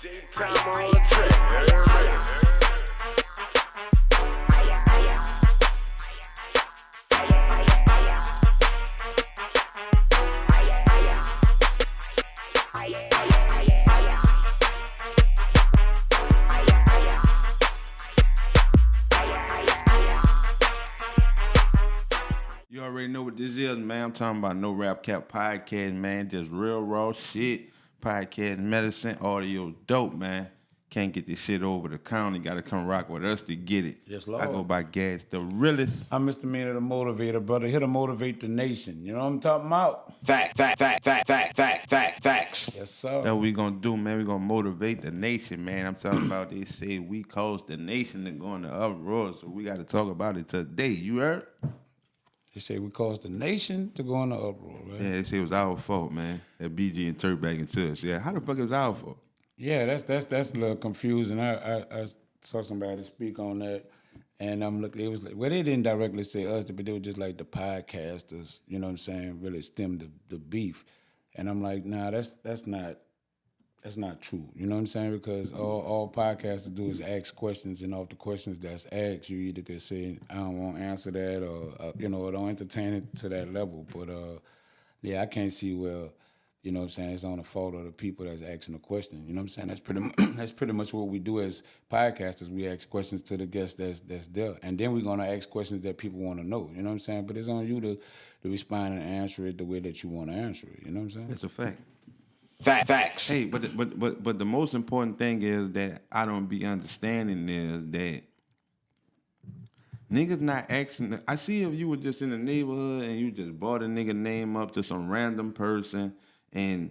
Time on the track. You already know what this is, man. I'm talking about No Rap Cap Podcast, man. Just real raw shit. Podcast medicine, audio dope, man. Can't get this shit over the county. Got to come rock with us to get it. Yes, Lord. I go by Gas, the realest. I'm Mr. MEANA, the motivator, brother. Here to motivate the nation. You know what I'm talking about? Facts. Yes, sir. That what we gonna do, man. We gonna motivate the nation, man. I'm talking about they say we caused the nation to go into uproar, so we got to talk about it today. You heard? They say we caused the nation to go into uproar, right? Yeah, they say it was our fault, man. That BG and Turk back into us. Yeah, how the fuck it was our fault? Yeah, that's a little confusing. I saw somebody speak on that, and I'm looking. It was like, well, they didn't directly say us, but they were just like the podcasters. You know what I'm saying? Really stemmed the beef, and I'm like, nah, that's not true. You know what I'm saying? Because all podcasters do is ask questions, and off the questions that's asked, you either could say, I don't want to answer that, or or don't entertain it to that level. But yeah, I can't see where, you know what I'm saying, it's on the fault of the people that's asking the question. You know what I'm saying? That's pretty much what we do as podcasters. We ask questions to the guests that's there, and then we're gonna ask questions that people want to know. You know what I'm saying? But it's on you to respond and answer it the way that you want to answer it. You know what I'm saying? That's a fact. Facts. Hey, but the most important thing is that I don't be understanding is that niggas not asking. I see if you were just in the neighborhood and you just brought a nigga name up to some random person and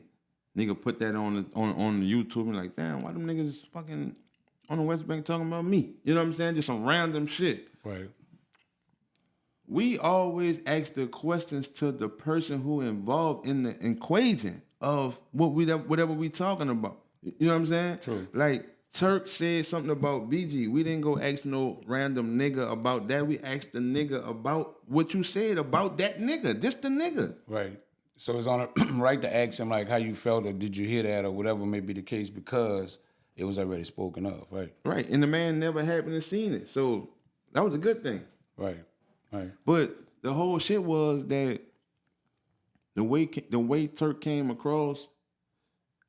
nigga put that on the YouTube and like, damn, why them niggas fucking on the West Bank talking about me? You know what I'm saying? Just some random shit. Right. We always ask the questions to the person who involved in the equation of whatever we talking about. You know what I'm saying? True. Like Turk said something about BG. We didn't go ask no random nigga about that. We asked the nigga about what you said about that nigga. Just the nigga. Right. So it's on a right to ask him like how you felt or did you hear that or whatever may be the case because it was already spoken of, right? Right. And the man never happened to seen it. So that was a good thing. Right. Right. But the whole shit was that the way Turk came across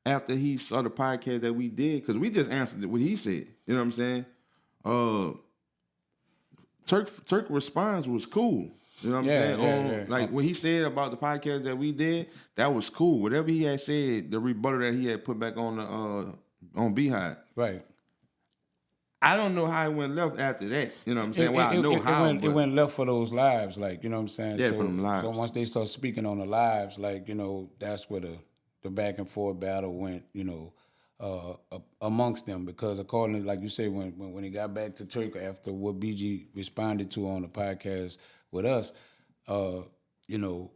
after he saw the podcast that we did, because we just answered what he said. You know what I'm saying? Turk response was cool. You know what I'm saying? Yeah. Like what he said about the podcast that we did, that was cool. Whatever he had said, the rebuttal that he had put back on the on Beehive. Right. I don't know how it went left after that. You know what I'm saying? Well, I know how. It went left for those lives, like, you know what I'm saying? Yeah, so, for them lives. So once they start speaking on the lives, like, you know, that's where the back and forth battle went, you know, amongst them. Because according to, like you say, when he got back to Turk after what BG responded to on the podcast with us, you know,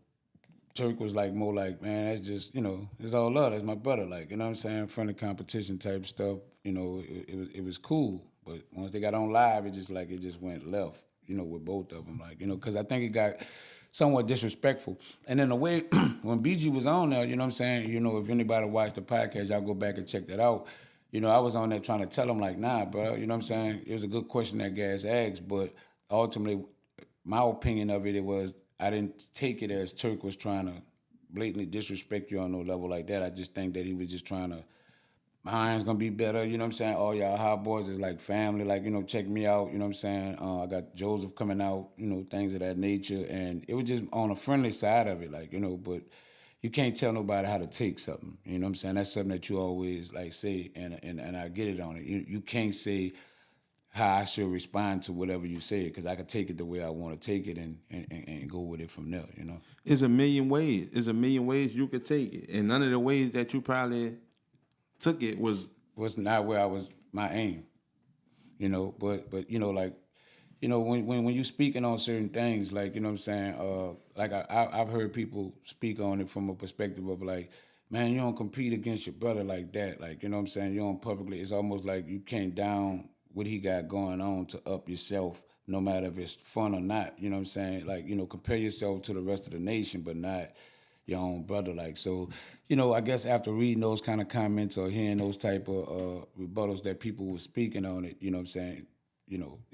Turk was like more like, man, that's just, you know, it's all love. That's my brother. Like, you know what I'm saying? Friendly competition type stuff. You know, it was cool. But once they got on live, it just went left, you know, with both of them. Like, you know, because I think it got somewhat disrespectful. And in a way, when BG was on there, you know what I'm saying? You know, if anybody watched the podcast, y'all go back and check that out. You know, I was on there trying to tell him, like, nah, bro, you know what I'm saying? It was a good question that Gas asked, but ultimately, my opinion of it was I didn't take it as Turk was trying to blatantly disrespect you on no level like that. I just think that he was just trying to, my iron's gonna be better, you know what I'm saying? All y'all hot boys is like family, like, you know, check me out, you know what I'm saying? I got Joseph coming out, you know, things of that nature. And it was just on a friendly side of it, like, you know, but you can't tell nobody how to take something, you know what I'm saying? That's something that you always like say, and I get it on it. You can't say how I should respond to whatever you say, because I could take it the way I want to take it and go with it from there, you know? There's a million ways. There's a million ways you could take it. And none of the ways that you probably took it was not where I was my aim, you know. But you know, like, you know, when you speaking on certain things, like, you know what I'm saying, like I've heard people speak on it from a perspective of like, man, you don't compete against your brother like that, like, you know what I'm saying, you don't publicly. It's almost like you can't down what he got going on to up yourself, no matter if it's fun or not. You know what I'm saying, like, you know, compare yourself to the rest of the nation, but not, your own brother. Like, so, I guess after reading those kind of comments or hearing those type of rebuttals that people were speaking on it, you know what I'm saying?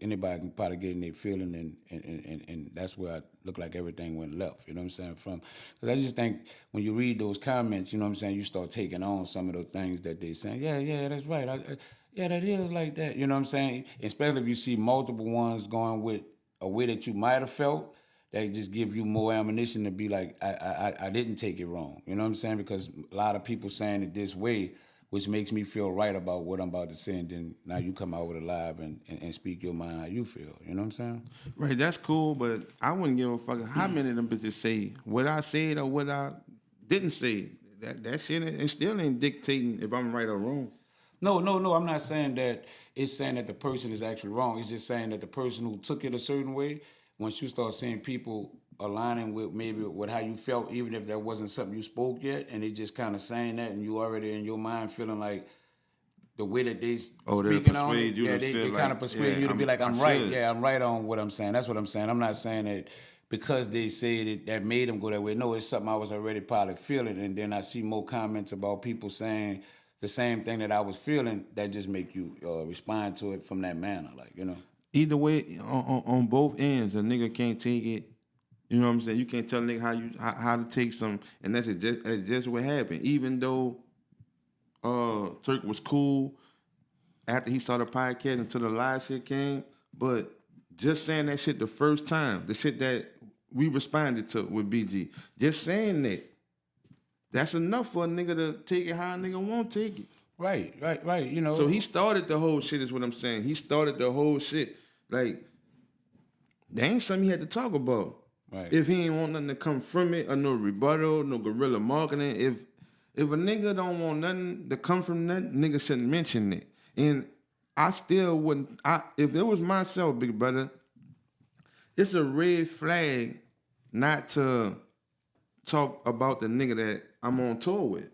Anybody can probably get in their feeling, and that's where I look like everything went left. You know what I'm saying? Because I just think when you read those comments, you know what I'm saying, you start taking on some of those things that they saying. Yeah, that's right. Yeah, that is like that. You know what I'm saying? Especially if you see multiple ones going with a way that you might have felt, that just give you more ammunition to be like, I didn't take it wrong. You know what I'm saying? Because a lot of people saying it this way, which makes me feel right about what I'm about to say, and then now you come out with a live and speak your mind how you feel. You know what I'm saying? Right, that's cool, but I wouldn't give a fuck how many of them bitches say what I said or what I didn't say. That shit it still ain't dictating if I'm right or wrong. No. I'm not saying that it's saying that the person is actually wrong. It's just saying that the person who took it a certain way, once you start seeing people aligning with maybe with how you felt, even if that wasn't something you spoke yet, and they just kind of saying that, and you already in your mind feeling like the way that they speaking on it, they kind of persuade you to be like, I'm right. Yeah, I'm right on what I'm saying. That's what I'm saying. I'm not saying that because they said it that made them go that way. No, it's something I was already probably feeling, and then I see more comments about people saying the same thing that I was feeling that just make you respond to it from that manner, like, Either way, on both ends, a nigga can't take it. You know what I'm saying? You can't tell a nigga how to take some, and that's just what happened. Even though Turk was cool after he started podcasting until the live shit came, but just saying that shit the first time, the shit that we responded to with BG, just saying that's enough for a nigga to take it how a nigga won't take it. Right. So he started the whole shit is what I'm saying. He started the whole shit. Like, there ain't something he had to talk about. Right. If he ain't want nothing to come from it, or no rebuttal, no guerrilla marketing, if a nigga don't want nothing to come from that, nigga shouldn't mention it. And I still wouldn't, if it was myself, big brother, it's a red flag not to talk about the nigga that I'm on tour with.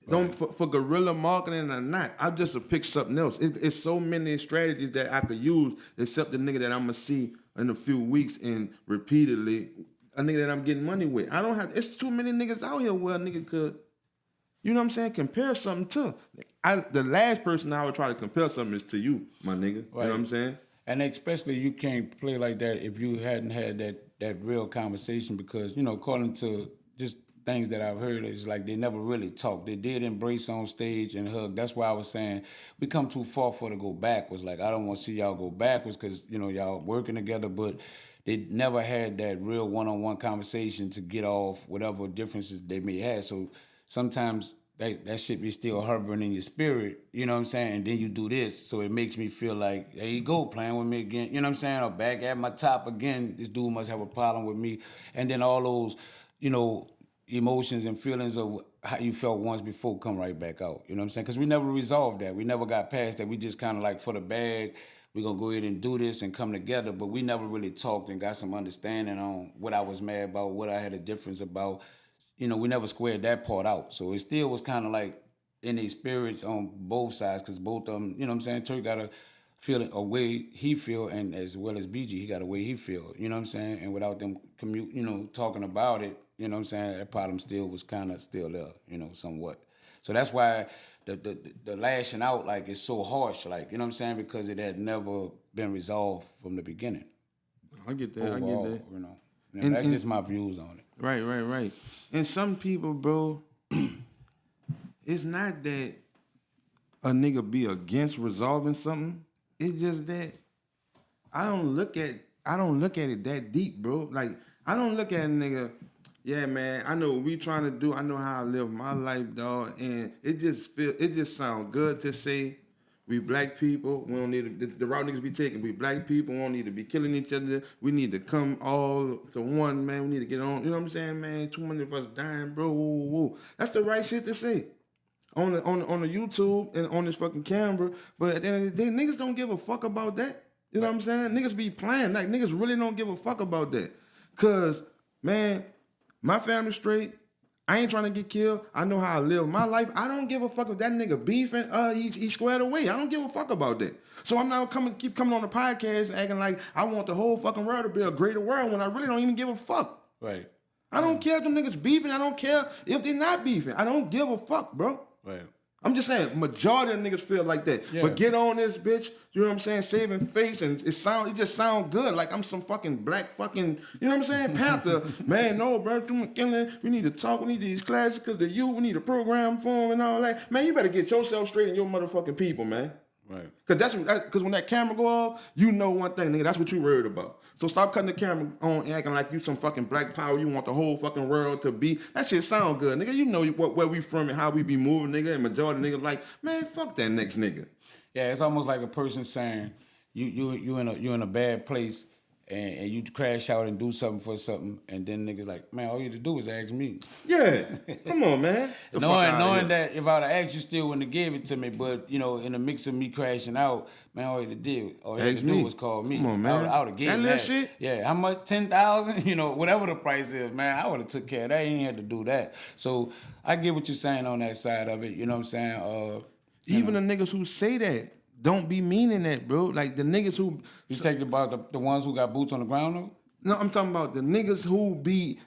Right. Don't for guerrilla marketing or not, I just pick something else. It's so many strategies that I could use, except the nigga that I'm gonna see in a few weeks and repeatedly, a nigga that I'm getting money with. It's too many niggas out here where a nigga could, you know what I'm saying, compare something to. The last person I would try to compare something is to you, my nigga. Right. You know what I'm saying? And especially you can't play like that if you hadn't had that real conversation, because, according to just things that I've heard, it's like they never really talked. They did embrace on stage and hug. That's why I was saying we come too far for to go backwards. Like, I don't want to see y'all go backwards because, y'all working together, but they never had that real one-on-one conversation to get off whatever differences they may have. So sometimes that shit be still hovering in your spirit, you know what I'm saying? And then you do this, so it makes me feel like, there you go, playing with me again, you know what I'm saying? Or back at my top again, this dude must have a problem with me. And then all those, emotions and feelings of how you felt once before come right back out. You know what I'm saying? Because we never resolved that. We never got past that. We just kind of like, for the bag, we're going to go ahead and do this and come together. But we never really talked and got some understanding on what I was mad about, what I had a difference about. We never squared that part out. So it still was kind of like in their spirits on both sides, because both of them, you know what I'm saying? Turk got a feeling, a way he feel, and as well as BG, he got a way he feel, you know what I'm saying? And without them talking about it, you know what I'm saying, that problem still was kind of still there, somewhat. So that's why the lashing out, like, is so harsh, like, you know what I'm saying, because it had never been resolved from the beginning. I get that, overall, I get that. That's just my views on it. Right. And some people, bro, it's not that a nigga be against resolving something. It's just that I don't look at it that deep, bro. Like, I don't look at a nigga, yeah, man, I know what we trying to do. I know how I live my life, dog. And it just sounds good to say we black people. We don't need the route niggas be taking. We black people. We don't need to be killing each other. We need to come all to one, man. We need to get on. You know what I'm saying, man? Too many of us dying, bro. Woo. That's the right shit to say on the YouTube and on this fucking camera. But at the end of the day, niggas don't give a fuck about that. You know what I'm saying? Niggas be playing. Like, niggas really don't give a fuck about that. Cause, man, my family straight. I ain't trying to get killed. I know how I live my life. I don't give a fuck if that nigga beefing. He squared away. I don't give a fuck about that. So I'm not keep coming on the podcast acting like I want the whole fucking world to be a greater world when I really don't even give a fuck. Right. I don't care if them niggas beefing. I don't care if they not beefing. I don't give a fuck, bro. Right. I'm just saying, majority of niggas feel like that. Yeah. But get on this bitch, you know what I'm saying, saving face, and it just sound good. Like I'm some fucking black fucking, you know what I'm saying, Panther. Man, no, bro, we need to talk, we need these classes because the youth, we need a program for them and all that. Man, you better get yourself straight and your motherfucking people, man. Right. Because when that camera go off, you know one thing, nigga, that's what you worried about. So stop cutting the camera on and acting like you some fucking black power, you want the whole fucking world to be. That shit sound good, nigga. You know where we from and how we be moving, nigga, and majority of niggas like, man, fuck that next nigga. Yeah, it's almost like a person saying you in a bad place and you crash out and do something for something, and then niggas like, man, all you had to do was ask me. Yeah, come on, man. Knowing that if I'd have asked you, still wouldn't have gave it to me, but you know, in the mix of me crashing out, man, all you had to do was call me. Come on, man. I would have given that that. Shit? Yeah, how much? 10,000? You know, whatever the price is, man, I would have took care of that. You ain't had to do that. So I get what you're saying on that side of it. You know what I'm saying? Even the niggas who say that don't be meaning that, bro. Like the niggas who you take about the ones who got boots on the ground though? No, I'm talking about the niggas who be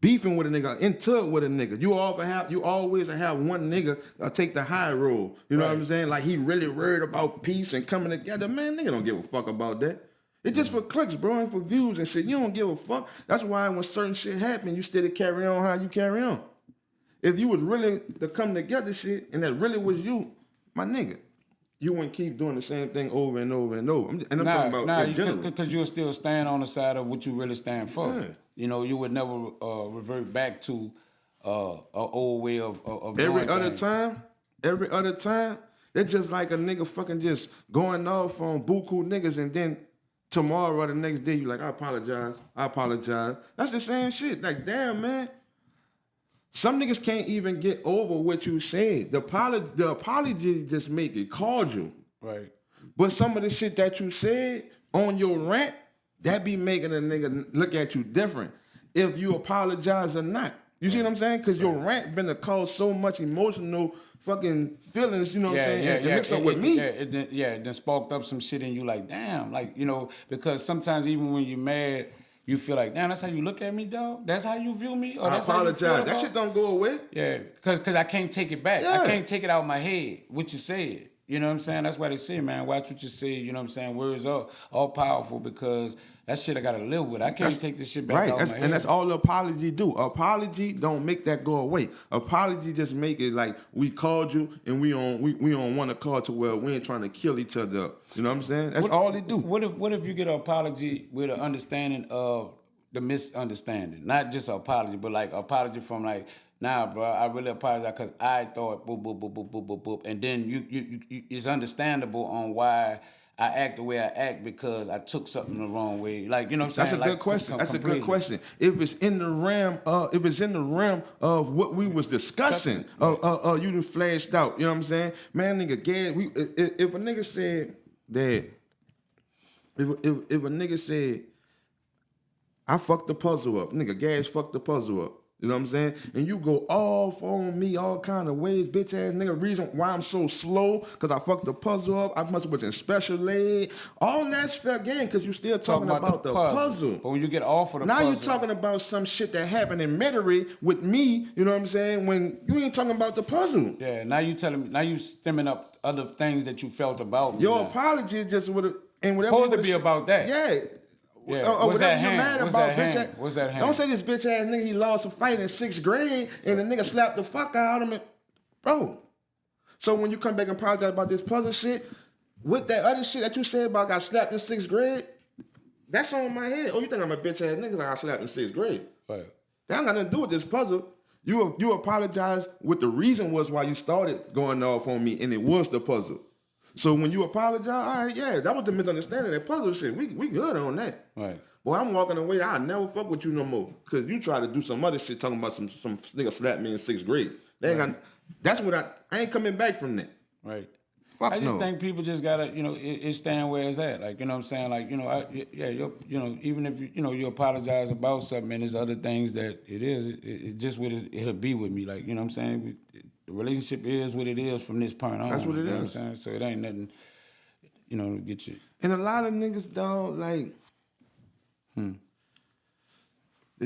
beefing with a nigga, into it with a nigga. You always have one nigga take the high road. You know what I'm saying? Like he really worried about peace and coming together. Man, nigga don't give a fuck about that. It's just for clicks, bro, and for views and shit. You don't give a fuck. That's why when certain shit happen, you still carry on how you carry on. If you was really to come together shit, and that really was you, my nigga, you wouldn't keep doing the same thing over and over and over. I'm talking about in general. Because you'll still stand on the side of what you really stand for. Yeah. You know, you would never revert back to an old way of every other time, it's just like a nigga fucking just going off on buku niggas, and then tomorrow or the next day you like, I apologize. That's the same shit. Like, damn, man. Some niggas can't even get over what you said. The apology just make it cordial. Right. But some of the shit that you said on your rant, that be making a nigga look at you different if you apologize or not. You see what I'm saying? Because your rant been to cause so much emotional fucking feelings, you know what I'm saying? And mix up with me. It then sparked up some shit in you like, damn. Like, you know, because sometimes even when you're mad, you feel like, damn, that's how you look at me, dog? That's how you view me? Or I that's apologize. How you feel that shit don't go away. Yeah, because I can't take it back. Yeah. I can't take it out of my head, what you said. You know what I'm saying? That's why they say, man, watch what you say. You know what I'm saying? Words are all powerful because that shit I got to live with. I can't take this shit back out of my head. And that's all the apology do. Apology don't make that go away. Apology just make it like we called you and we on one accord to where we ain't trying to kill each other up. You know what I'm saying? That's all they do. What if you get an apology with an understanding of the misunderstanding? Not just an apology, but like apology from like, nah, bro, I really apologize because I thought boop, boop, boop, boop, boop, boop, boop. And then you it's understandable on why I act the way I act because I took something the wrong way. Like, you know what I'm saying? That's a good question. That's a good question. If it's in the realm of what we was discussing, you done flashed out. You know what I'm saying? Man, nigga, if a nigga said that, if a nigga said, I fucked the puzzle up. Nigga, Gas fucked the puzzle up. You know what I'm saying? And you go off on me all kind of ways, bitch ass nigga. Reason why I'm so slow, because I fucked the puzzle up. I must have been in special aid. All that's fair game, because you still talking about the puzzle. But when you get off of the now puzzle. Now you're talking about some shit that happened in Metairie with me, you know what I'm saying, when you ain't talking about the puzzle. Yeah, now you telling me, now you stemming up other things that you felt about me. Your apology just would have, and whatever. Supposed to be about that. Yeah. Yeah. What's that hand? What's that hand? Don't say this bitch ass nigga he lost a fight in 6th grade and the nigga slapped the fuck out of him. Bro. So when you come back and apologize about this puzzle shit, with that other shit that you said about got slapped in 6th grade, that's on my head. Oh, you think I'm a bitch ass nigga like I slapped in 6th grade? Right. That ain't got nothing to do with this puzzle. You apologize what the reason was why you started going off on me, and it was the puzzle. So when you apologize, all right, yeah, that was the misunderstanding, that puzzle shit. We good on that. Right. Boy, I'm walking away. I'll never fuck with you no more. Because you try to do some other shit talking about some nigga slapped me in 6th grade. They ain't got, that's what I ain't coming back from that. Right. Fuck I just no. think people just gotta, you know, it's staying where it's at. Like, you know what I'm saying? Like, you know, even if you apologize about something and there's other things that it just what it'll be with me. Like, you know what I'm saying? The relationship is what it is from this point on. That's what it is. You know what I'm saying? So it ain't nothing, you know, to get you. And a lot of niggas, dog, like,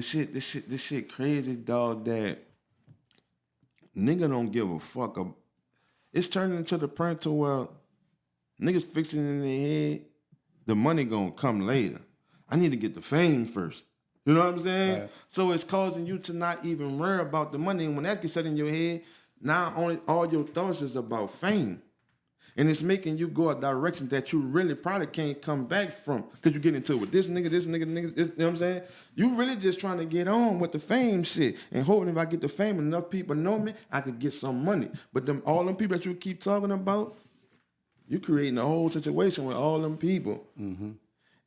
this shit crazy, dog, that nigga don't give a fuck. It's turning into the point to where niggas fixing in their head, the money gonna come later. I need to get the fame first. You know what I'm saying? Right. So it's causing you to not even worry about the money. And when that gets set in your head, now only all your thoughts is about fame. And it's making you go a direction that you really probably can't come back from. Because you get into it with this nigga, this, you know what I'm saying? You really just trying to get on with the fame shit. And hoping if I get the fame, enough people know me, I could get some money. But all them people that you keep talking about, you creating a whole situation with all them people. Mm-hmm.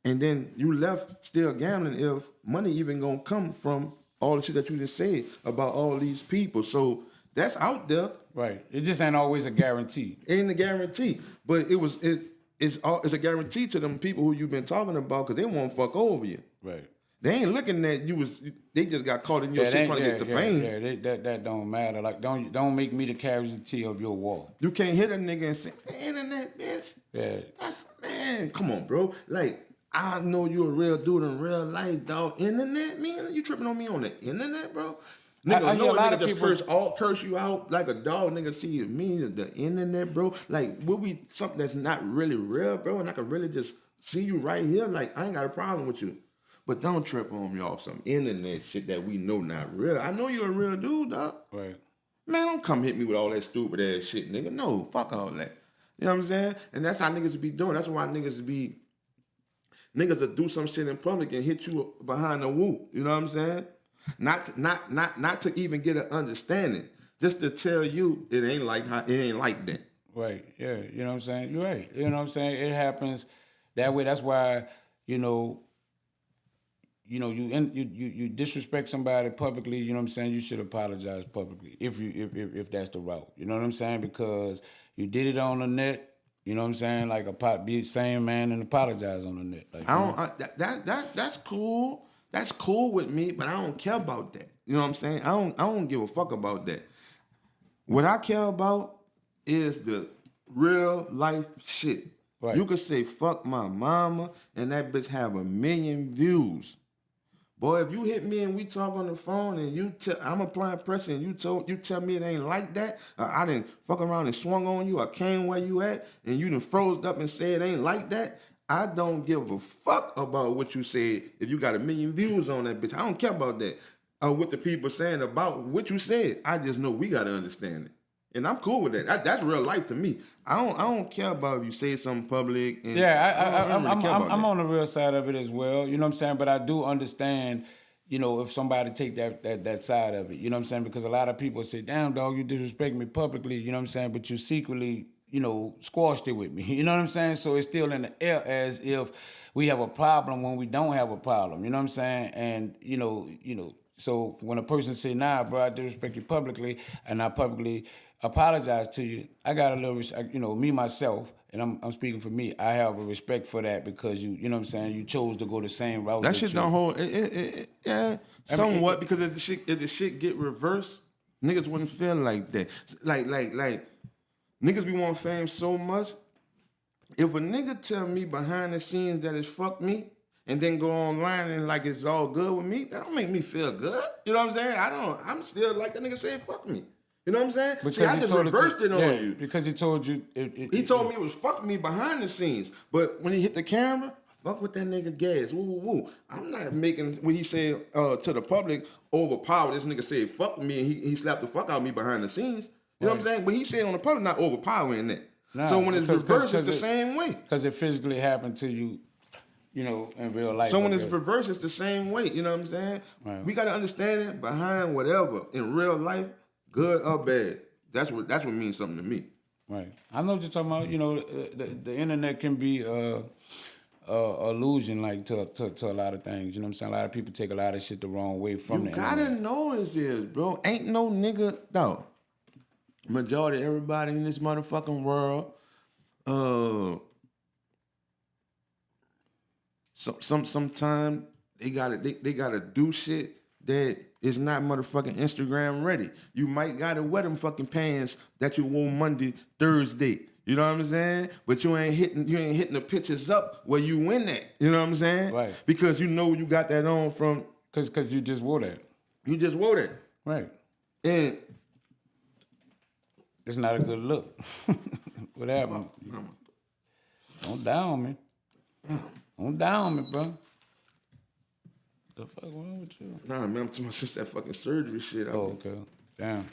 And then you left still gambling if money even gonna come from all the shit that you just said about all these people. So that's out there. Right. It just ain't always a guarantee. Ain't a guarantee. But it's a guarantee to them people who you've been talking about because they won't fuck over you. Right. They ain't looking at you they just got caught in your shit trying to get the fame. Yeah, that don't matter. Like don't make me the casualty of your war. You can't hit a nigga and say, the internet, bitch. Yeah. Man, come on, bro. Like, I know you a real dude in real life, dog. Internet, man? You tripping on me on the internet, bro? Nigga, I hear a lot nigga of just people curse you out like a dog, nigga. See me, the internet, bro. Like, will we something that's not really real, bro? And I can really just see you right here. Like, I ain't got a problem with you. But don't trip on me off some internet shit that we know not real. I know you're a real dude, dog. Right. Man, don't come hit me with all that stupid ass shit, nigga. No, fuck all that. You know what I'm saying? And that's how niggas be doing. That's why niggas will do some shit in public and hit you behind the whoop. You know what I'm saying? Not to even get an understanding. Just to tell you it ain't like that. Right. Yeah. You know what I'm saying? You're right. You know what I'm saying? It happens that way. That's why, you disrespect somebody publicly, you know what I'm saying? You should apologize publicly if that's the route. You know what I'm saying? Because you did it on the net. You know what I'm saying? Like be the same man and apologize on the net. Like, That's cool. That's cool with me, but I don't care about that. You know what I'm saying? I don't give a fuck about that. What I care about is the real life shit. Right. You could say fuck my mama and that bitch have 1 million views. Boy, if you hit me and we talk on the phone and I'm applying pressure and you tell me it ain't like that, I done fuck around and swung on you, I came where you at, and you done froze up and said it ain't like that, I don't give a fuck about what you said if you got 1 million views on that bitch. I don't care about that. What the people saying about what you said. I just know we got to understand it. And I'm cool with that. That's real life to me. I don't care about if you say something public. And I'm on the real side of it as well. You know what I'm saying? But I do understand, if somebody take that side of it. You know what I'm saying? Because a lot of people say, damn, dog, you disrespect me publicly. You know what I'm saying? But you secretly, squashed it with me. You know what I'm saying? So it's still in the air as if we have a problem when we don't have a problem. You know what I'm saying? And, so when a person say, nah, bro, I disrespect you publicly, and I publicly apologize to you, I got a little, me, myself, and I'm speaking for me, I have a respect for that because you know what I'm saying, you chose to go the same route. That shit don't hold, somewhat, because if the shit get reversed, niggas wouldn't feel like that. Like, niggas be want fame so much, if a nigga tell me behind the scenes that it's fuck me, and then go online and like it's all good with me, that don't make me feel good. You know what I'm saying? I'm still like the nigga said, fuck me. You know what I'm saying? Because see, I just reversed it on you. Because he told you. He told me it was fuck me behind the scenes. But when he hit the camera, fuck with that nigga gas. Woo, woo, woo. I'm not making what he said to the public overpower. This nigga said fuck me and he slapped the fuck out of me behind the scenes. You know what I'm saying? But he said on the public, not overpowering that. Nah, so when it's reversed, it's the same way. Because it physically happened to you. In real life. So when it's reversed, it's the same way. You know what I'm saying? Right. We got to understand it behind whatever in real life, good or bad. That's what means something to me. Right. I know what you're talking about. The internet can be illusion, like to a lot of things. You know what I'm saying? A lot of people take a lot of shit the wrong way from the internet. You gotta know this is, bro. Ain't no nigga, no. Majority of everybody in this motherfucking world, sometimes they gotta do shit that is not motherfucking Instagram ready. You might gotta wear them fucking pants that you wore Monday, Thursday. You know what I'm saying? But you ain't hitting the pictures up where you in at. You know what I'm saying? Right. Because you know you got that on from Cause you just wore that. You just wore that. Right. And It's not a good look. What happened? Don't down me. Don't down me, bro. The fuck wrong with you? nah, man, I'm talking about since that fucking surgery shit. Oh, okay. Damn.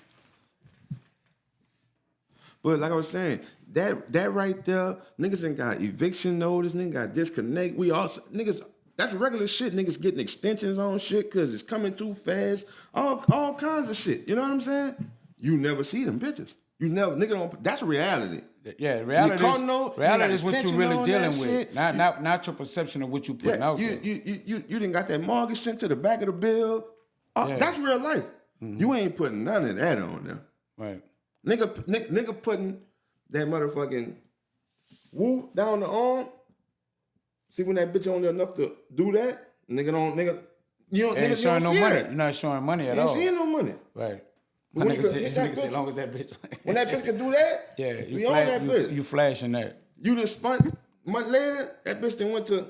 But like I was saying, that right there, niggas ain't got eviction notice, niggas got disconnect. We also niggas, that's regular shit. Niggas getting extensions on shit because it's coming too fast. All kinds of shit. You know what I'm saying? You never see them bitches. You never, nigga don't. That's reality. Yeah, reality got is what you're extension really on dealing that with. shit. Not your perception of what you putting out there. You didn't got that mortgage sent to the back of the bill. Yeah. That's real life. You ain't putting none of that on there. Right. Nigga putting that motherfucking woo down the arm. See when that bitch only enough to do that? Nigga, you don't, Ain't niggas showing don't no see money. that. You're not showing money at Ain't all. seeing no money. Right. When Nigga you say, hit that as bitch- long as that bitch. When that bitch can do that, Yeah, we on that bitch. you flashing that. You just spun. Month later, that bitch then went to.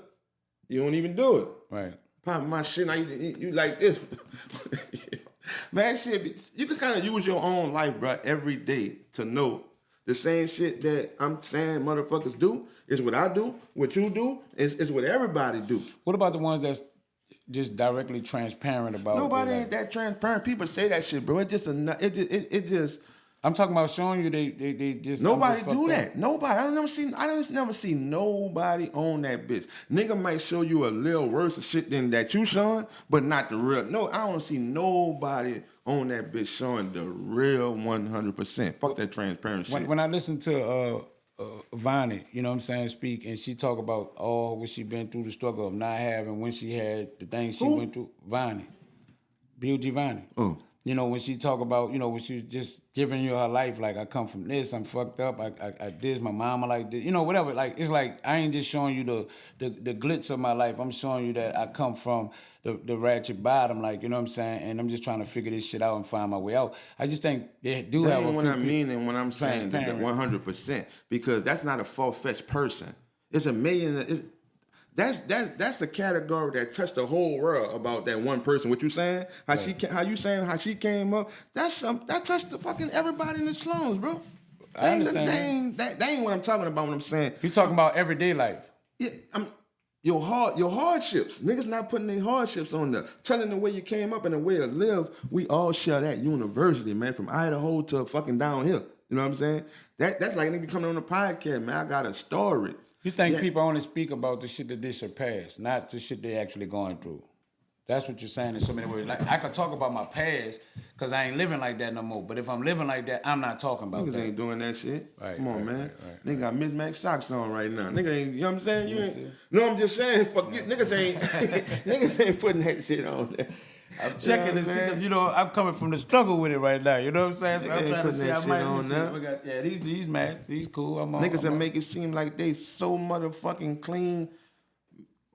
You don't even do it. Right. Pop my shit. Now you like this, man. Shit, you can kind of use your own life, bro, every day to know the same shit that I'm saying motherfuckers do is what I do. What you do is what everybody do. What about the ones that's just directly transparent about? Nobody their ain't life? that transparent. People say that shit, bro. It just it just. I'm talking about showing you they just Nobody fucked do up. that. Nobody. I don't never see nobody on that bitch. Nigga might show you a little worse of shit than that you showing, but not the real. No, I don't see nobody on that bitch showing the real 100%. Fuck that transparent shit. When I listen to Vonnie, you know what I'm saying, speak, and she talk about all what she been through, the struggle of not having, when she had the things she went through. Vonnie. B.O.G. Vonnie. Oh. You know, when she talk about, you know, when she was just giving you her life, like, I come from this, I'm fucked up, I this, my mama like this, you know, whatever. Like, it's like, I ain't just showing you the glitz of my life. I'm showing you that I come from the ratchet bottom, like, you know what I'm saying? And I'm just trying to figure this shit out and find my way out. I just think they do That have ain't a what few I mean and when I'm saying that transparent. 100%, because that's not a far-fetched person. It's a million. That's a category that touched the whole world about that one person. What you saying? How she came up? That touched the fucking everybody in the slums, bro. I understand. That ain't what I'm talking about when I'm saying. You talking about everyday life. Yeah, your hardships. Niggas not putting their hardships on there. Telling the way you came up and the way you live. We all share that university, man, from Idaho to fucking down here. You know what I'm saying? That's like nigga coming on the podcast, man. I got a story. You think people only speak about the shit that they surpassed, not the shit they actually going through. That's what you're saying in so many words. Like, I could talk about my past because I ain't living like that no more. But if I'm living like that, I'm not talking about Niggas that. ain't doing that shit. Right, Come on, man. right. Nigga got mismatched socks on right now. Nigga ain't, you know what I'm saying? You ain't. No, I'm just saying, fuck you. Niggas ain't, niggas ain't putting that shit on there. I'm checking to see because, you know, I'm coming from the struggle with it right now. You know what I'm saying? So I'm Ain't trying to putting see that I shit might on see. there. We got, yeah, these match, these cool. I'm on. Niggas that make it seem like they so motherfucking clean.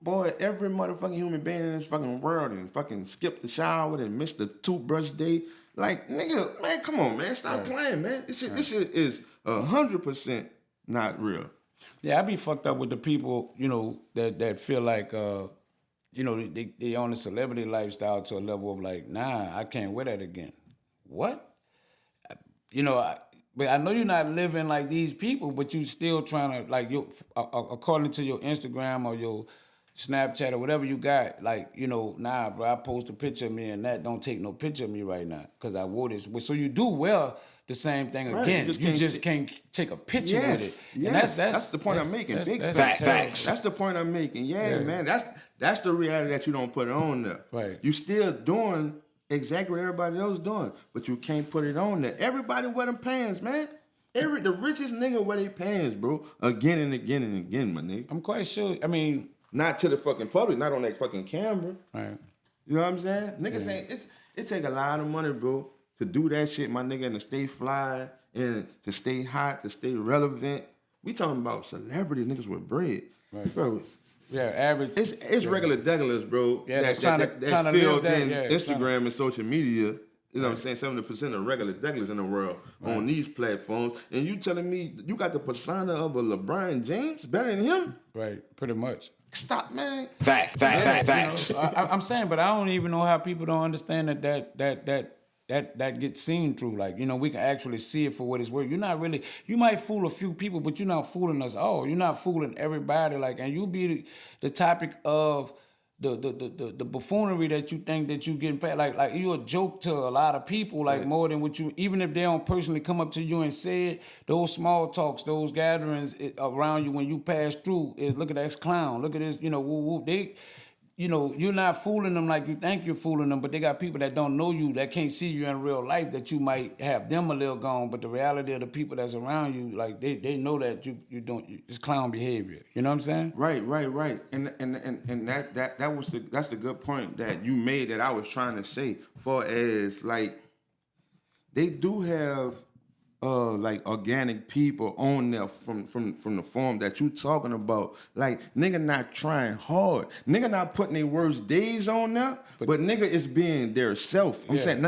Boy, every motherfucking human being in this fucking world and fucking skip the shower and miss the toothbrush day. Like, nigga, man, come on, man. Stop playing, man. This shit is 100% not real. Yeah, I be fucked up with the people, you know, that feel like, you know, they own a celebrity lifestyle to a level of like, nah, I can't wear that again. What? You know, but I know you're not living like these people, but you still trying to, like, according to your Instagram or your Snapchat or whatever you got, like, you know, nah, bro, I post a picture of me and that don't take no picture of me right now because I wore this. So you do wear the same thing again. You just can't take a picture with it. Yes, And that's the point I'm making. Big facts. That's the point I'm making. Yeah, man. That's the reality that you don't put on there. Right. You still doing exactly what everybody else doing, but you can't put it on there. Everybody wear them pants, man. The richest nigga wear their pants, bro. Again and again and again, my nigga. I'm quite sure. I mean, Not to the fucking public, not on that fucking camera. right. You know what I'm saying? Niggas ain't, it take a lot of money, bro, to do that shit, my nigga, and to stay fly and to stay hot, to stay relevant. We talking about celebrity niggas with bread. Right. Bro, Yeah, average. it's regular degulars, bro, Yeah, that trying to filled live that, in yeah, Instagram and social media You know what I'm saying? 70% of regular deglars in the world on these platforms. And you telling me you got the persona of a LeBron James better than him? Right, pretty much. Stop, man. Facts. So I'm saying, but I don't even know how people don't understand that gets seen through. Like, we can actually see it for what it's worth. You might fool a few people, but you're not fooling us all. You're not fooling everybody. Like, and you be the topic of the buffoonery that you think that you getting paid. Like you're a joke to a lot of people, like more than what you, even if they don't personally come up to you and say it, those small talks, those gatherings around you when you pass through is, look at that clown, look at this, woo woo. They, you're not fooling them like you think you're fooling them, but they got people that don't know you, that can't see you in real life, that you might have them a little gone, but the reality of the people that's around you, like they know that you don't, it's clown behavior. You know what I'm saying? Right. And that's the good point that you made that I was trying to say, for as like they do have like organic people on there from the form that you talking about. Like, nigga not trying hard. Nigga not putting their worst days on there, but nigga is being their self. I'm saying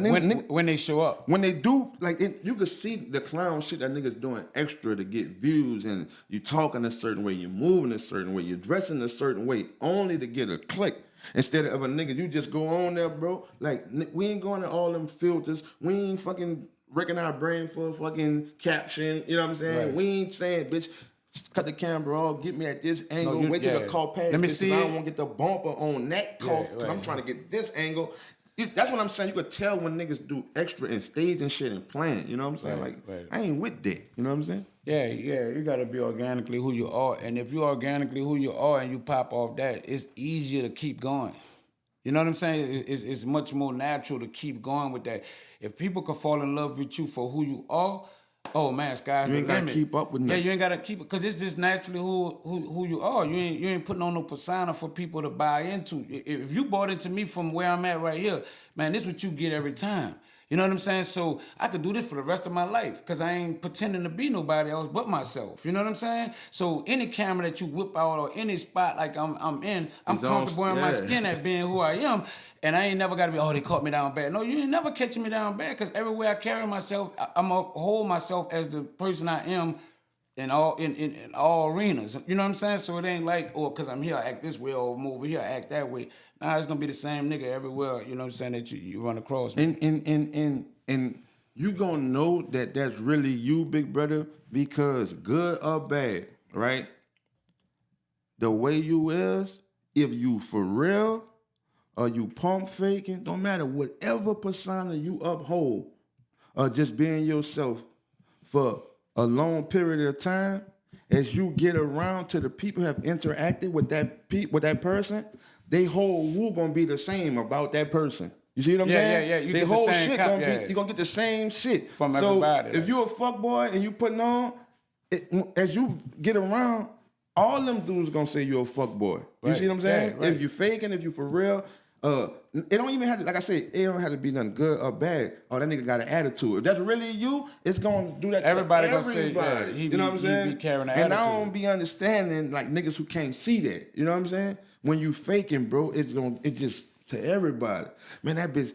when they show up. When they do, like, you can see the clown shit that niggas doing extra to get views, and you talking a certain way, you moving a certain way, you dressing a certain way, only to get a click. Instead of a nigga, you just go on there, bro. Like, we ain't going to all them filters. We ain't fucking wrecking our brain for a fucking caption. You know what I'm saying? Right. We ain't saying, bitch, cut the camera off, get me at this angle, wait till the car pass. Let me see. I don't want to get the bumper on that car, because I'm trying to get this angle. That's what I'm saying. You could tell when niggas do extra and stage and shit and plan. You know what I'm saying? I ain't with that. You know what I'm saying? Yeah, you gotta be organically who you are. And if you're organically who you are and you pop off that, it's easier to keep going. You know what I'm saying? It's much more natural to keep going with that. If people can fall in love with you for who you are, oh man, sky's the limit. You ain't gotta keep up with nothing. Yeah, you ain't gotta keep it, because it's just naturally who you are. You ain't putting on no persona for people to buy into. If you bought into me from where I'm at right here, man, this is what you get every time. You know what I'm saying? So I could do this for the rest of my life, because I ain't pretending to be nobody else but myself. You know what I'm saying? So any camera that you whip out or any spot like I'm in, I'm comfortable in my skin at being who I am. And I ain't never got to be, they caught me down bad. No, you ain't never catching me down bad, because everywhere I carry myself, I'm going to hold myself as the person I am in all arenas. You know what I'm saying? So it ain't like, because I'm here, I act this way, or move over here, I act that way. Nah, it's gonna be the same nigga everywhere. You know what I'm saying, that you run across. And you gonna know that that's really you, big brother, because good or bad, right? The way you is, if you for real or you pump faking, don't matter whatever persona you uphold, or just being yourself for a long period of time, as you get around to the people who have interacted with that person, they whole woo gonna be the same about that person. You see what I'm saying? Yeah. They whole shit gonna be, you gonna get the same shit from everybody. So if you a fuckboy and you putting on, as you get around, all them dudes gonna say you're a fuckboy. You see what I'm saying? Yeah, right. If you faking, if you for real, it don't even have to, like I said, it don't have to be nothing good or bad. Oh, that nigga got an attitude. If that's really you, it's gonna do that everybody to everybody. Gonna say, you know what I'm saying? He be carrying an and attitude. I don't be understanding like niggas who can't see that. You know what I'm saying? When you faking, bro, it just to everybody. Man, that bitch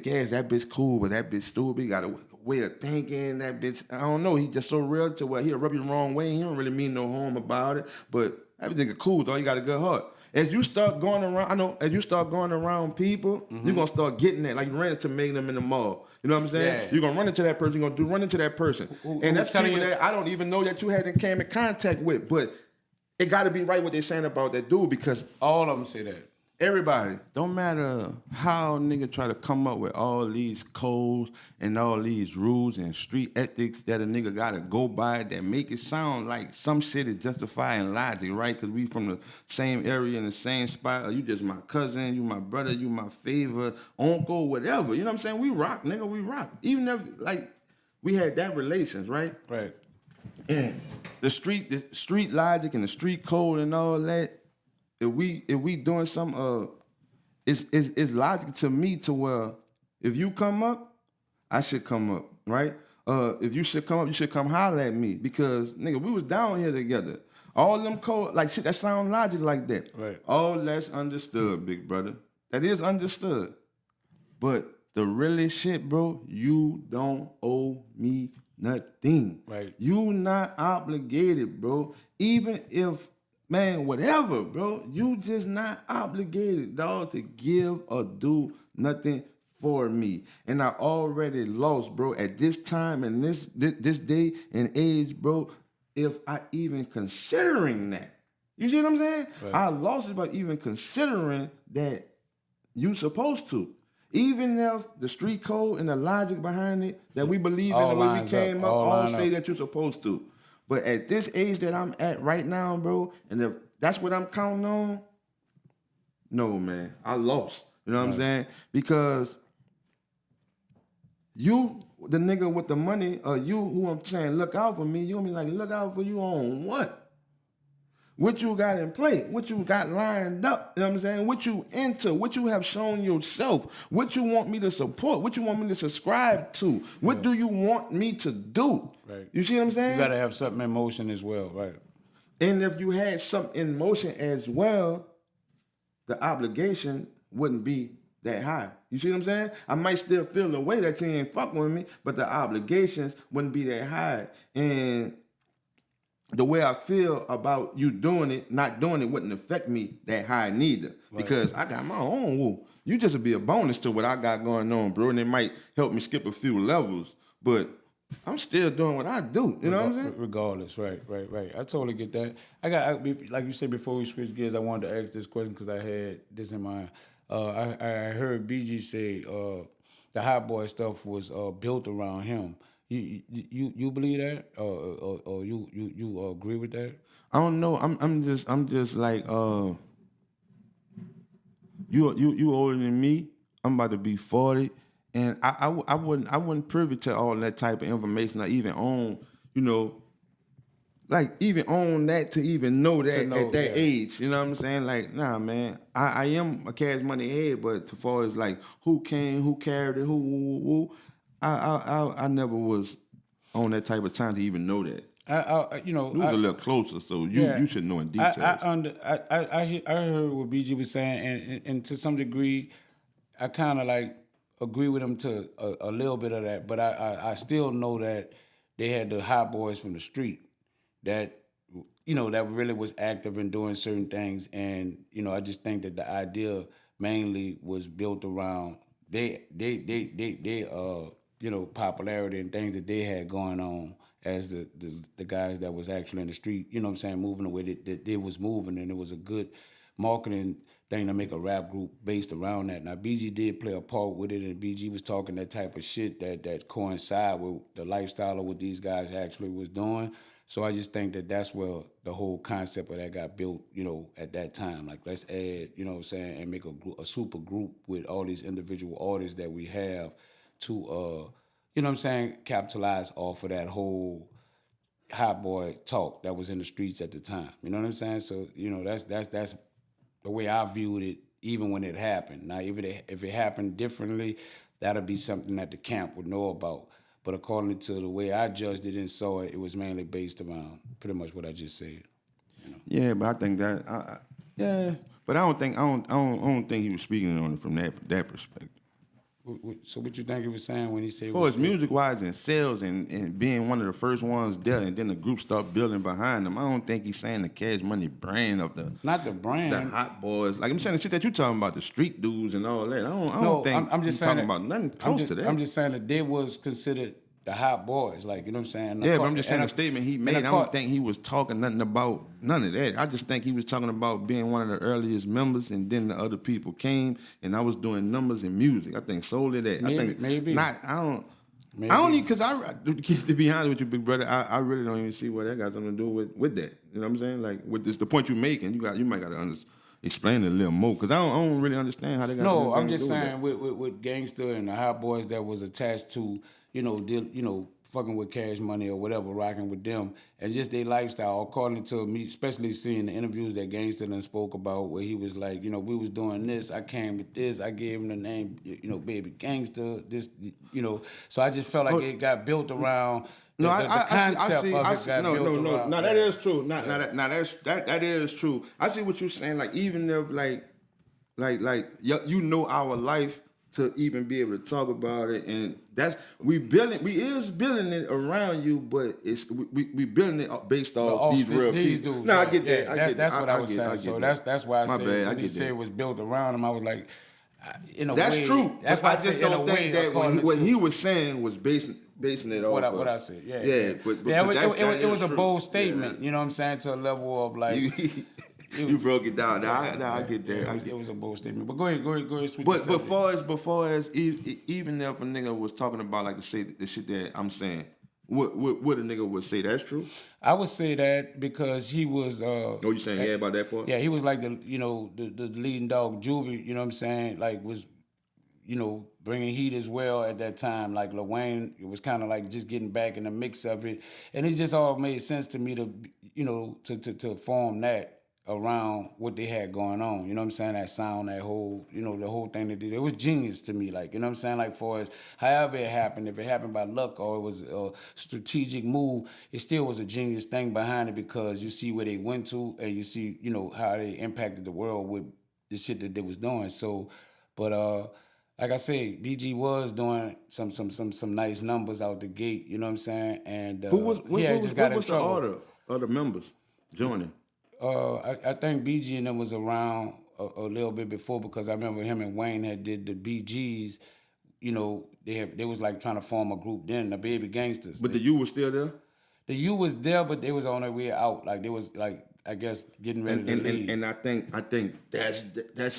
gas, that bitch cool, but that bitch stupid. He got a way of thinking. That bitch, I don't know. He just so real to where he'll rub you the wrong way. He don't really mean no harm about it. But that nigga cool, though. He got a good heart. As you start going around people, you're gonna start getting that. Like you ran into Magnum in the mall. You know what I'm saying? Yeah. You're gonna run into that person, you're gonna run into that person. And that's people that I don't even know that you hadn't came in contact with, but it gotta be right what they're saying about that dude, because all of them say that. Everybody, don't matter how nigga try to come up with all these codes and all these rules and street ethics that a nigga gotta go by that make it sound like some shit is justifying logic, right? Because we from the same area in the same spot. Or you just my cousin, you my brother, you my favorite uncle, whatever. You know what I'm saying? We rock, nigga, we rock. Even if, like, we had that relations, right? Right. And the street logic and the street code and all that, if we doing some it's logic to me to where if you come up, I should come up, right? If you should come up, you should come holler at me, because nigga, we was down here together. All them code, like shit that sound logic like that. Right. All that's understood, big brother. That is understood. But the realest shit, bro, you don't owe me nothing. Right. You not obligated, bro. Even if, man, whatever, bro, you just not obligated, dog, to give or do nothing for me. And I already lost, bro, at this time and this day and age, bro, if I even considering that. You see what I'm saying? Right. I lost it by even considering that you supposed to. Even if the street code and the logic behind it that we believe in, All the way we lines came up, up, all all line say up. that you're supposed to. But at this age that I'm at right now, bro, and if that's what I'm counting on, no, man, I lost. You know what I'm saying? Because you, the nigga with the money, or you who I'm saying look out for me, you gonna be like, look out for you on what? What you got in play, what you got lined up, you know what I'm saying? What you into, what you have shown yourself, what you want me to support, what you want me to subscribe to, what do you want me to do? Right. You see what I'm saying? You gotta have something in motion as well, right? And if you had something in motion as well, the obligation wouldn't be that high. You see what I'm saying? I might still feel the way that you ain't fucking with me, but the obligations wouldn't be that high. And the way I feel about you doing it, not doing it, wouldn't affect me that high neither. Right. Because I got my own woo. You just would be a bonus to what I got going on, bro. And it might help me skip a few levels, but I'm still doing what I do. You know what I'm saying? Regardless, right. I totally get that. Like you said before we switch gears, I wanted to ask this question because I had this in mind. I heard BG say the hot boy stuff was built around him. You believe that, or you agree with that? I don't know. I'm just like you older than me. I'm about to be 40, and I wouldn't privy to all that type of information. I even own, like even own that to even know that at that age. You know what I'm saying? Like, nah, man. I am a Cash Money head, but as far as like who came, who carried it, who. I never was on that type of time to even know that. You was a little closer, so you should know in details. I heard what BG was saying, and to some degree, I kind of like agree with him to a little bit of that. But I still know that they had the hot boys from the street that that really was active in doing certain things, and I just think that the idea mainly was built around they popularity and things that they had going on as the guys that was actually in the street, moving the way that they was moving, and it was a good marketing thing to make a rap group based around that. Now, BG did play a part with it, and BG was talking that type of shit that coincide with the lifestyle of what these guys actually was doing. So I just think that that's where the whole concept of that got built, at that time. Like, let's add, and make a super group with all these individual artists that we have to, capitalize off of that whole hot boy talk that was in the streets at the time. You know what I'm saying? So, that's the way I viewed it, even when it happened. Now, if it happened differently, that'll be something that the camp would know about. But according to the way I judged it and saw it, it was mainly based around pretty much what I just said. Yeah, but I think that, but I don't think he was speaking on it from that perspective. So what you think he was saying when he said? As far as music-wise and sales and being one of the first ones there, and then the group start building behind them, I don't think he's saying the Cash Money brand of the... Not the brand. The hot boys. Like, I'm saying the shit that you talking about, the street dudes and all that. I don't think I'm just he's talking about nothing close to that. I'm just saying that they was considered the hot boys, like, you know what I'm saying? Yeah, but I'm just saying the statement he made, I don't think he was talking nothing about none of that. I just think he was talking about being one of the earliest members, and then the other people came, and I was doing numbers and music. I think solely that. Maybe. I don't need, because to be honest with you, big brother, I really don't even see what that got something to do with that. You know what I'm saying? Like, with this, the point you're making, you might got to explain it a little more, because I don't really understand how they got. No, I'm just saying with Gangster and the hot boys that was attached to, fucking with Cash Money or whatever, rocking with them, and just their lifestyle, according to me, especially seeing the interviews that Gangsta done spoke about, where he was like, we was doing this, I came with this, I gave him the name, Baby Gangsta, this, so I just felt like it got built around. No, that is true. That is true. I see what you're saying. Like, even if like our life to even be able to talk about it, and we is building it around you, but we building it based off these real people. Dudes. No, Yeah, I get that. I get that's that. what I was saying. So that's why I My said bad, when I he get said that. it was built around him, I was like, in a That's way, true. That's but why I just don't think that what he was saying was basing it off what I said. Yeah, yeah. But it was a true. bold statement. You know what I'm saying, to a level of like. You broke it down. I get that. It was a bold statement. But go ahead. Switch But the subject. before as even if a nigga was talking about like the shit that I'm saying, what a nigga would say that's true? I would say that because he was. Oh, you saying yeah about that part? Yeah, he was like the leading dog, Juvie. You know what I'm saying? Like was, bringing heat as well at that time. Like Lil Wayne, it was kind of like just getting back in the mix of it, and it just all made sense to me to form that around what they had going on. You know what I'm saying? That sound, that whole, the whole thing they did. It was genius to me. Like, you know what I'm saying? Like, for as however it happened, if it happened by luck or it was a strategic move, it still was a genius thing behind it because you see where they went to and you see, how they impacted the world with the shit that they was doing. So, but like I said, BG was doing some nice numbers out the gate. You know what I'm saying? And What was the order of the members joining? I think BG and them was around a little bit before because I remember him and Wayne had did the BGs. They was like trying to form a group then, the Baby Gangsters. But the U was still there? The U was there, but they was on their way out. Like they was like, I guess, getting ready to leave. And I think that's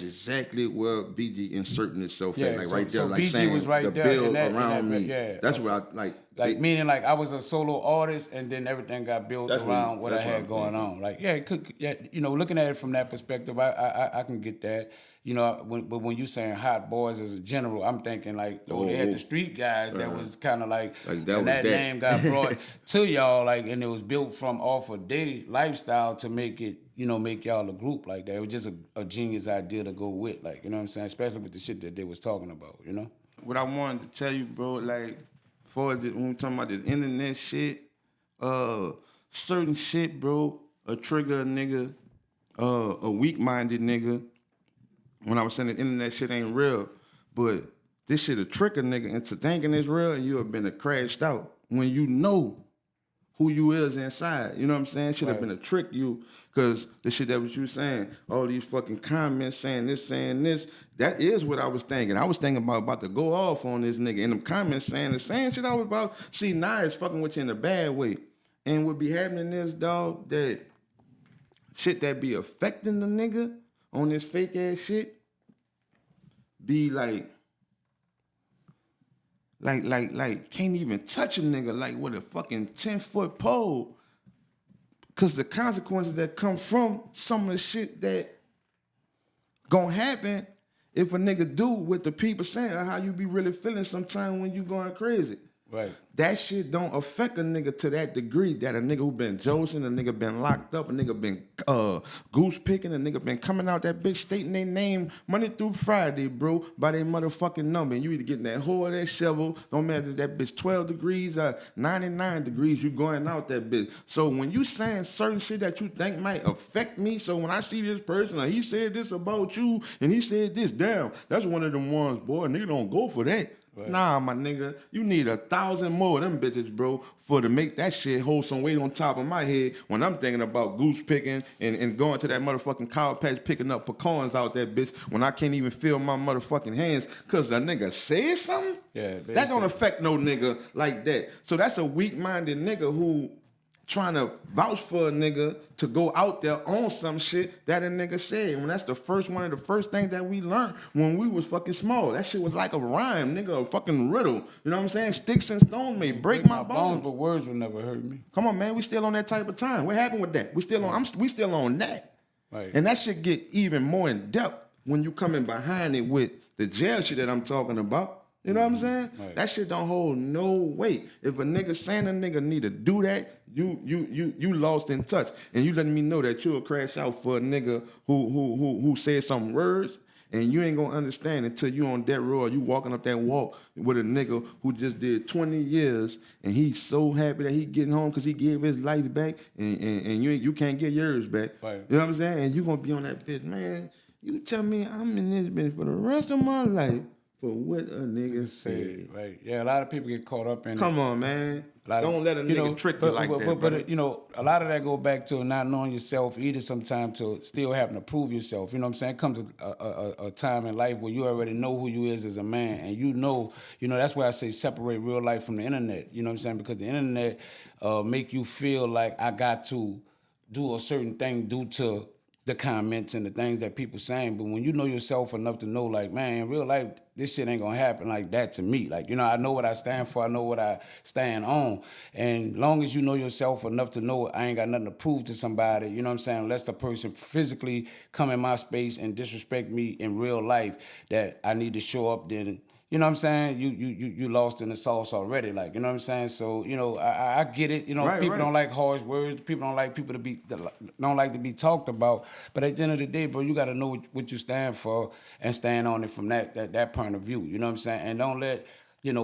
exactly where BG inserting itself at, like right there, so like BG saying was right the there build in around me. Yeah. That's what I like. Like meaning like I was a solo artist and then everything got built around what I had going on. Like looking at it from that perspective, I can get that. But when you saying hot boys as a general, I'm thinking like they had the street guys that was kind of like that name got brought to y'all like and it was built from off of their lifestyle to make it make y'all a group like that. It was just a genius idea to go with, like, you know what I'm saying, especially with the shit that they was talking about. What I wanted to tell you, bro, like. When we talking about this internet shit, certain shit, bro, a trigger nigga, a weak-minded nigga. When I was saying the internet shit ain't real, but this shit a trick a nigga into thinking it's real and you have been crashed out when you know who you is inside. You know what I'm saying? Should have been a trick you, because the shit that was you saying, all these fucking comments saying this, that is what I was thinking. I was thinking about to go off on this nigga in them comments saying the same shit I was about. See, now it's fucking with you in a bad way. And what be happening is, dog, that shit that be affecting the nigga on this fake ass shit be like can't even touch a nigga like with a fucking 10-foot pole. Cause the consequences that come from some of the shit that gonna happen if a nigga do what the people saying, or how you be really feeling sometime when you going crazy. Right. That shit don't affect a nigga to that degree that a nigga who been josing, a nigga been locked up, a nigga been goose picking, a nigga been coming out that bitch stating their name Monday through Friday, bro, by their motherfucking number. And you either getting that whore or that shovel, don't matter if that bitch 12 degrees or 99 degrees, you going out that bitch. So when you saying certain shit that you think might affect me, so when I see this person, or he said this about you, and he said this, damn, that's one of them ones, boy, nigga don't go for that. Right. Nah, my nigga, you need 1,000 more of them bitches, bro, to make that shit hold some weight on top of my head when I'm thinking about goose picking and going to that motherfucking cow patch picking up pecans out that bitch when I can't even feel my motherfucking hands because the nigga said something? Yeah, that don't affect no nigga like that. So that's a weak-minded nigga who trying to vouch for a nigga to go out there on some shit that a nigga said. When that's one of the first things that we learned when we was fucking small. That shit was like a rhyme, nigga, a fucking riddle. You know what I'm saying? Sticks and stones may break my bones, but words would never hurt me. Come on, man, we still on that type of time. What happened with that? We still on that. Right. And that shit get even more in depth when you coming behind it with the jail shit that I'm talking about. You know what I'm saying? Right. That shit don't hold no weight. If a nigga saying a nigga need to do that, you lost in touch, and you letting me know that you'll crash out for a nigga who said some words, and you ain't gonna understand until you on that road. You walking up that walk with a nigga who just did 20 years, and he's so happy that he getting home because he gave his life back, and you can't get yours back. Right. You know what I'm saying? And you gonna be on that bitch, man. You tell me I'm in this bitch for the rest of my life. for what a nigga said. Right. Yeah, a lot of people get caught up in it. Come on, man. Don't let a nigga trick you like that, brother. But, a lot of that go back to not knowing yourself either sometimes to still having to prove yourself. You know what I'm saying? It comes a time in life where you already know who you is as a man. And you know, that's why I say separate real life from the internet. You know what I'm saying? Because the internet make you feel like I got to do a certain thing due to the comments and the things that people saying. But when you know yourself enough to know, like, man, in real life, this shit ain't gonna happen like that to me. Like, I know what I stand for. I know what I stand on. And long as you know yourself enough to know I ain't got nothing to prove to somebody, you know what I'm saying? Unless the person physically come in my space and disrespect me in real life, that I need to show up, then, you know what I'm saying? You lost in the sauce already, like, you know what I'm saying? So, I get it. People don't like harsh words. People don't like people don't like to be talked about. But at the end of the day, bro, you got to know what you stand for and stand on it from that point of view. You know what I'm saying? And don't let,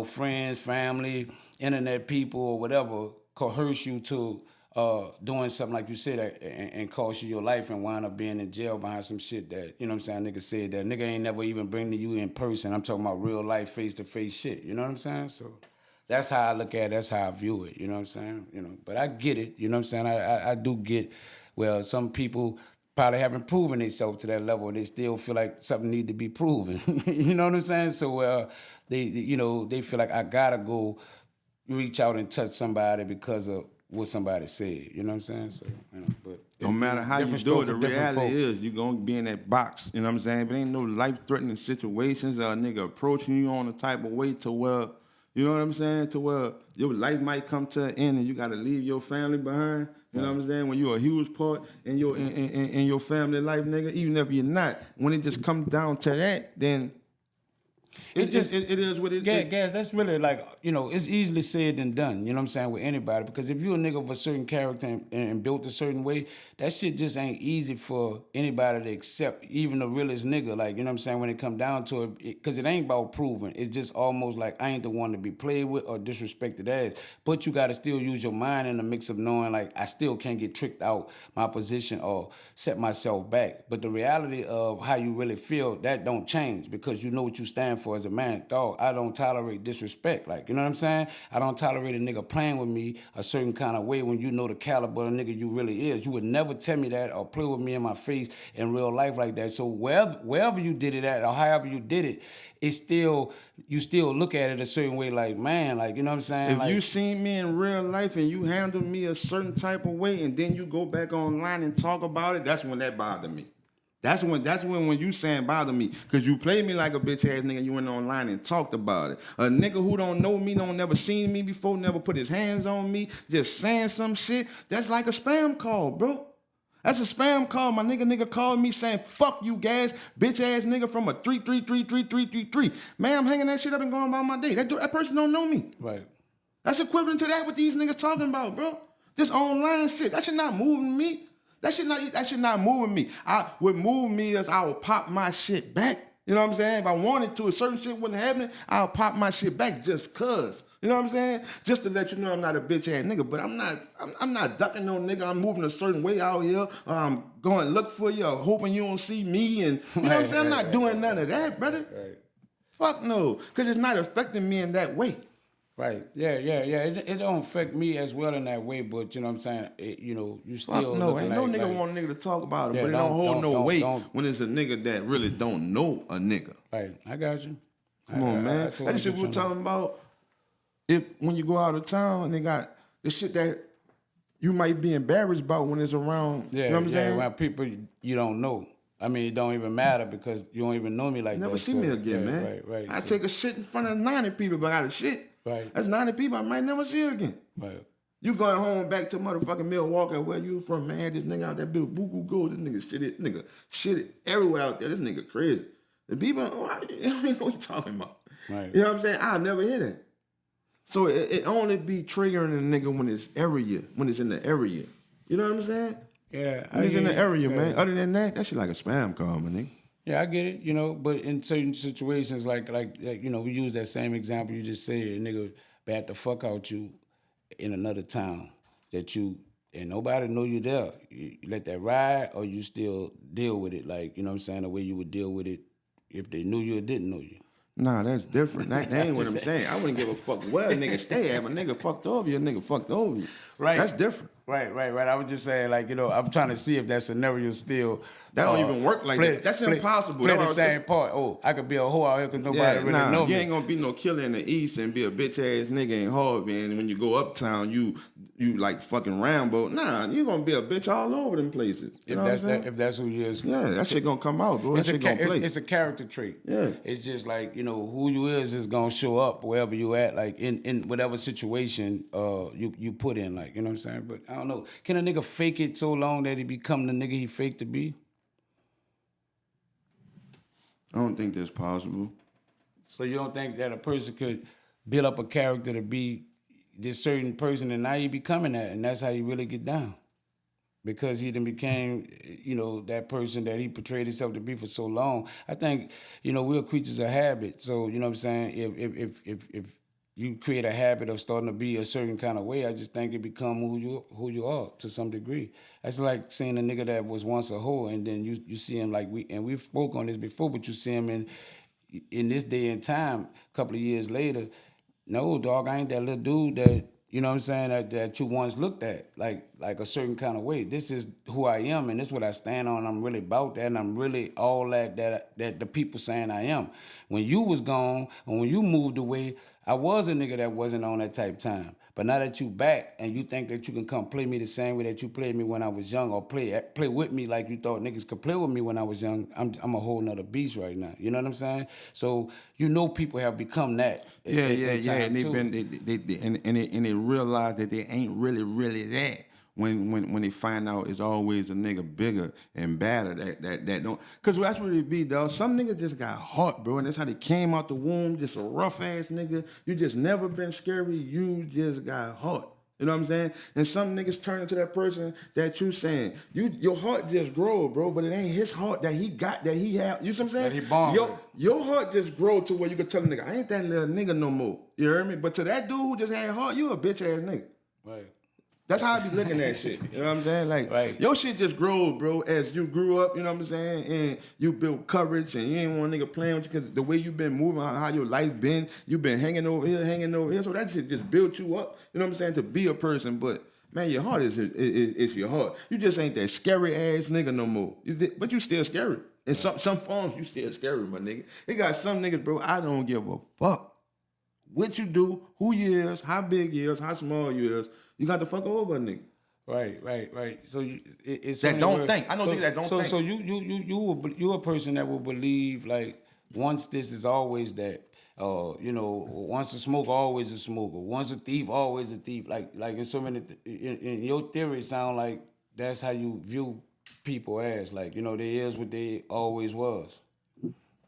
friends, family, internet people or whatever coerce you to doing something like you said and cost you your life and wind up being in jail behind some shit that, you know what I'm saying, nigga said that nigga ain't never even bring to you in person. I'm talking about real life, face-to-face shit, you know what I'm saying? So that's how I look at it, that's how I view it, you know what I'm saying? But I get it, you know what I'm saying? I do get, well, some people probably haven't proven themselves to that level and they still feel like something need to be proven, you know what I'm saying? So they feel like I gotta go reach out and touch somebody because of what somebody said, you know what I'm saying? So, but no matter how you do it, the reality is you're gonna be in that box, you know what I'm saying? If it ain't no life-threatening situations or a nigga approaching you on a type of way to where, you know what I'm saying, to where your life might come to an end and you gotta leave your family behind, you know what I'm saying? When you're a huge part in your family life, nigga, even if you're not, when it just comes down to that, then it is what it is. Gas, that's really like, it's easily said than done, you know what I'm saying, with anybody. Because if you're a nigga of a certain character and built a certain way, that shit just ain't easy for anybody to accept, even the realest nigga, like, you know what I'm saying, when it come down to it, because it ain't about proving. It's just almost like I ain't the one to be played with or disrespected as. But you got to still use your mind in the mix of knowing, like, I still can't get tricked out my position or set myself back. But the reality of how you really feel, that don't change because you know what you stand for as a man. Dog, I don't tolerate disrespect. Like, you know what I'm saying? I don't tolerate a nigga playing with me a certain kind of way when you know the caliber of nigga you really is. You would never tell me that or play with me in my face in real life like that. So wherever you did it at or however you did it, it's still, you still look at it a certain way like, man, like, you know what I'm saying? If like, you seen me in real life and you handle me a certain type of way and then you go back online and talk about it, that's when that bothered me. That's when you saying bother me. Cause you played me like a bitch ass nigga, you went online and talked about it. A nigga who don't know me, don't never seen me before, never put his hands on me, just saying some shit, that's like a spam call, bro. That's a spam call. My nigga called me saying, fuck you guys, bitch ass nigga from a 3333333. Man, I'm hanging that shit up and going about my day. That person don't know me. right. That's equivalent to that what these niggas talking about, bro. This online shit, that shit not moving me. That shit not moving me. What moved me is I would pop my shit back. You know what I'm saying? If I wanted to, a certain shit wasn't happening, I'll pop my shit back just cuz. You know what I'm saying? Just to let you know I'm not a bitch ass nigga, but I'm not ducking no nigga. I'm moving a certain way out here. I'm going to look for you, or hoping you don't see me, and you know what I'm saying? I'm not doing none of that, brother. Right. Fuck no, because it's not affecting me in that way. Right. Yeah. It don't affect me as well in that way, but you know what I'm saying? You still Fuck no, looking ain't no like, nigga want a nigga to talk about it, Yeah, but it don't hold no weight don't. when it's a nigga that really don't know a nigga. Right. I got you. Come on, man. totally That's the shit get we were you. talking about. If when you go out of town and they got the shit that you might be embarrassed about when it's around. Yeah, you know what I'm saying? around people you don't know. I mean, it don't even matter because you don't even know me like that. Never see me again, man. Right. I take a shit in front of 90 people if I got a shit. Right. That's 90 people I might never see again. Right. You going home back to motherfucking Milwaukee, where you from, man? This nigga out there, boo go. This nigga shit it everywhere out there. This nigga crazy. The people, I don't even know what you talking about. Right. You know what I'm saying? I'll never hear that. So it only be triggering a nigga when it's in the area. You know what I'm saying? Yeah. When it's in the area, man. Other than that shit like a spam call, my nigga. Yeah, I get it, but in certain situations, like we use that same example you just said, a nigga bat the fuck out you in another town that and nobody know you there. You let that ride or you still deal with it, like, you know what I'm saying, the way you would deal with it if they knew you or didn't know you. Nah, that's different. That ain't what I'm saying. I wouldn't give a fuck where a nigga stay at. If a nigga fucked over you, a nigga fucked over you. Right. That's different. Right. I was just saying, like, I'm trying to see if that scenario still. That don't even work like that. That's impossible. Play the same part. Oh, I could be a hoe out here because nobody really know me. You ain't gonna be no killer in the East and be a bitch ass nigga in Harvey, and when you go uptown, you like fucking Rambo. Nah, you gonna be a bitch all over them places. You know what I'm saying? If that's who you is. Yeah, that shit gonna come out, bro. That shit gonna play. It's a character trait. Yeah. It's just like, who you is gonna show up wherever you at, like in whatever situation you put in, like, you know what I'm saying? But I don't know. Can a nigga fake it so long that he become the nigga he faked to be? I don't think that's possible. So you don't think that a person could build up a character to be this certain person and now you becoming that, and that's how you really get down? Because he then became, that person that he portrayed himself to be for so long. I think, we're creatures of habit. So, you know what I'm saying? If you create a habit of starting to be a certain kind of way, I just think it become who you are to some degree. That's like seeing a nigga that was once a hoe, and then you see him like we've spoke on this before, but you see him in this day and time, a couple of years later. No, dog, I ain't that little dude that, you know what I'm saying, that you once looked at like a certain kind of way. This is who I am, and this is what I stand on. I'm really about that, and I'm really all that the people saying I am. When you was gone, and when you moved away, I was a nigga that wasn't on that type time. But now that you back, and you think that you can come play me the same way that you played me when I was young, or play with me like you thought niggas could play with me when I was young, I'm a whole nother beast right now. You know what I'm saying? So people have become that. Yeah, and they realize that they ain't really that. When they find out it's always a nigga bigger and badder that don't, cause that's what it be, dog. Some niggas just got hot, bro, and that's how they came out the womb, just a rough ass nigga. You just never been scary, you just got hot. You know what I'm saying? And some niggas turn into that person that you saying. Your heart just grow, bro, but it ain't his heart that he got, that he have. You know what I'm saying? That he born with. Your heart just grow to where you can tell a nigga, I ain't that little nigga no more. You hear me? But to that dude who just had heart, you a bitch ass nigga. Right. That's how I be looking at shit. You know what I'm saying? Like, right. Your shit just grows, bro, as you grew up, you know what I'm saying? And you built courage, and you ain't want a nigga playing with you because the way you been moving, how your life been, you been hanging over here. So that shit just built you up, you know what I'm saying, to be a person. But, man, your heart is your heart. You just ain't that scary ass nigga no more. But you still scary. In some forms, you still scary, my nigga. It got some niggas, bro, I don't give a fuck what you do, who you is, how big you is, how small you is. You got to fuck over a nigga. Right. So it's that don't think. I know niggas that don't think. So you a person that will believe like once this is always that. Once a smoker, always a smoker. Once a thief, always a thief. Like in so many. In your theory, it sound like that's how you view people as like they is what they always was.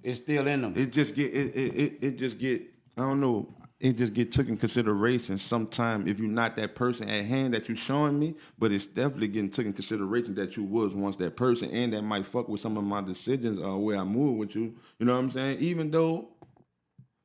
It's still in them. It just get. I don't know. It just get took in consideration sometime if you're not that person at hand that you showing me, but it's definitely getting taken in consideration that you was once that person, and that might fuck with some of my decisions or where I move with you. You know what I'm saying? Even though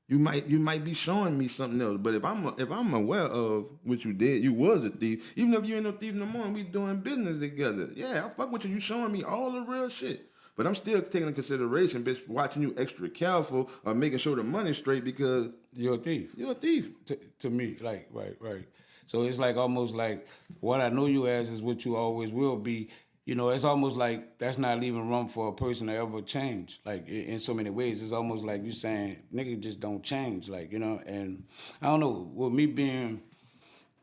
you might be showing me something else, but if I'm aware of what you did, you was a thief. Even if you ain't no thief no more, and we doing business together. Yeah, I fuck with you. You showing me all the real shit. But I'm still taking into consideration, bitch, watching you extra careful or making sure the money's straight because you're a thief. You're a thief. To me, like, right. So it's like almost like what I know you as is what you always will be. It's almost like that's not leaving room for a person to ever change. Like in so many ways, it's almost like you saying, nigga just don't change. Like, and I don't know, with me being,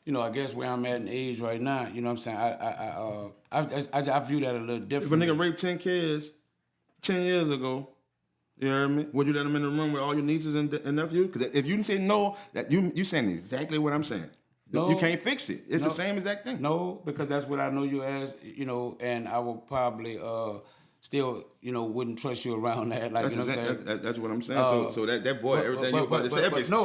I guess where I'm at in age right now, you know what I'm saying? I view that a little different. If a nigga raped 10 kids 10 years ago, you heard me? Would you let him in the room with all your nieces and nephews? Because if you say no, that you saying exactly what I'm saying. No, you can't fix it. It's the same exact thing. No, because that's what I know you as, and I will probably still, wouldn't trust you around that. Like, that's what I'm saying? That's what I'm saying. So that void, everything you about to say. No,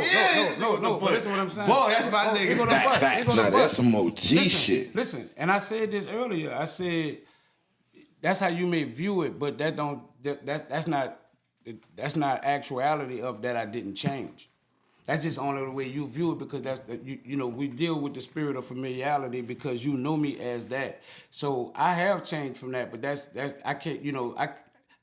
but listen what I'm saying. Boy, that's my nigga. Facts. Now that's some OG shit. Listen, and I said this earlier. I said, that's how you may view it, but that's not actuality of that I didn't change. That's just only the way you view it because that's we deal with the spirit of familiarity because you know me as that. So I have changed from that, but that's I can't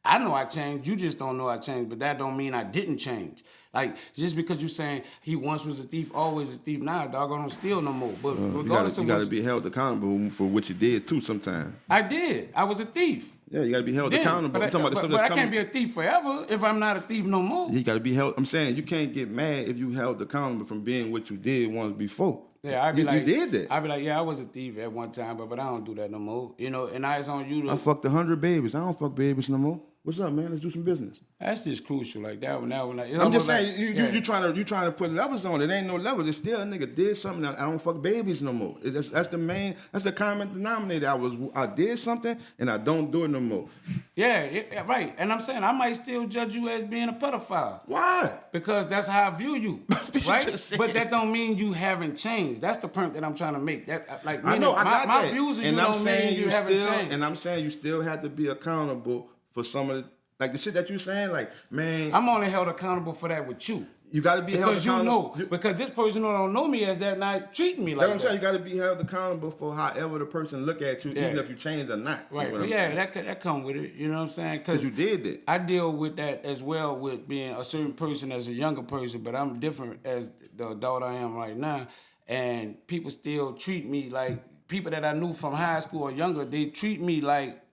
I know I changed. You just don't know I changed, but that don't mean I didn't change. Like, just because you saying he once was a thief, always a thief, now, dog, I don't steal no more. But regardless you of gotta what be held accountable for what you did too. Sometimes. I did. I was a thief. Yeah, you gotta be held accountable. I'm talking about the stuff but that's I can't be a thief forever if I'm not a thief no more. You gotta be held. I'm saying you can't get mad if you held accountable from being what you did once before. Yeah, I'd be you did that. I'd be like, yeah, I was a thief at one time, but I don't do that no more. You know, and it's on you to. I fucked 100 babies. I don't fuck babies no more. What's up, man? Let's do some business. That's just crucial, like that one. Like, I'm just saying, you trying to put levels on it. Ain't no levels. It's still a nigga did something. I don't fuck babies no more. That's the common denominator. I did something and I don't do it no more. Yeah, right. And I'm saying I might still judge you as being a pedophile. Why? Because that's how I view you, right? But that don't mean you haven't changed. That's the point that I'm trying to make. That like I know, I got my that. views of and you I'm don't saying mean you haven't changed. And I'm saying you still have to be accountable for some of the like the shit that you saying. Like, man, I'm only held accountable for that with you. You got to be held accountable. Because this person who don't know me as that not treating me like that. That's what I'm saying. You got to be held accountable for however the person look at you, even if you changed or not. Right. That come with it. You know what I'm saying? Because you did it. I deal with that as well with being a certain person as a younger person, but I'm different as the adult I am right now. And people still treat me like, people that I knew from high school or younger, they treat me like,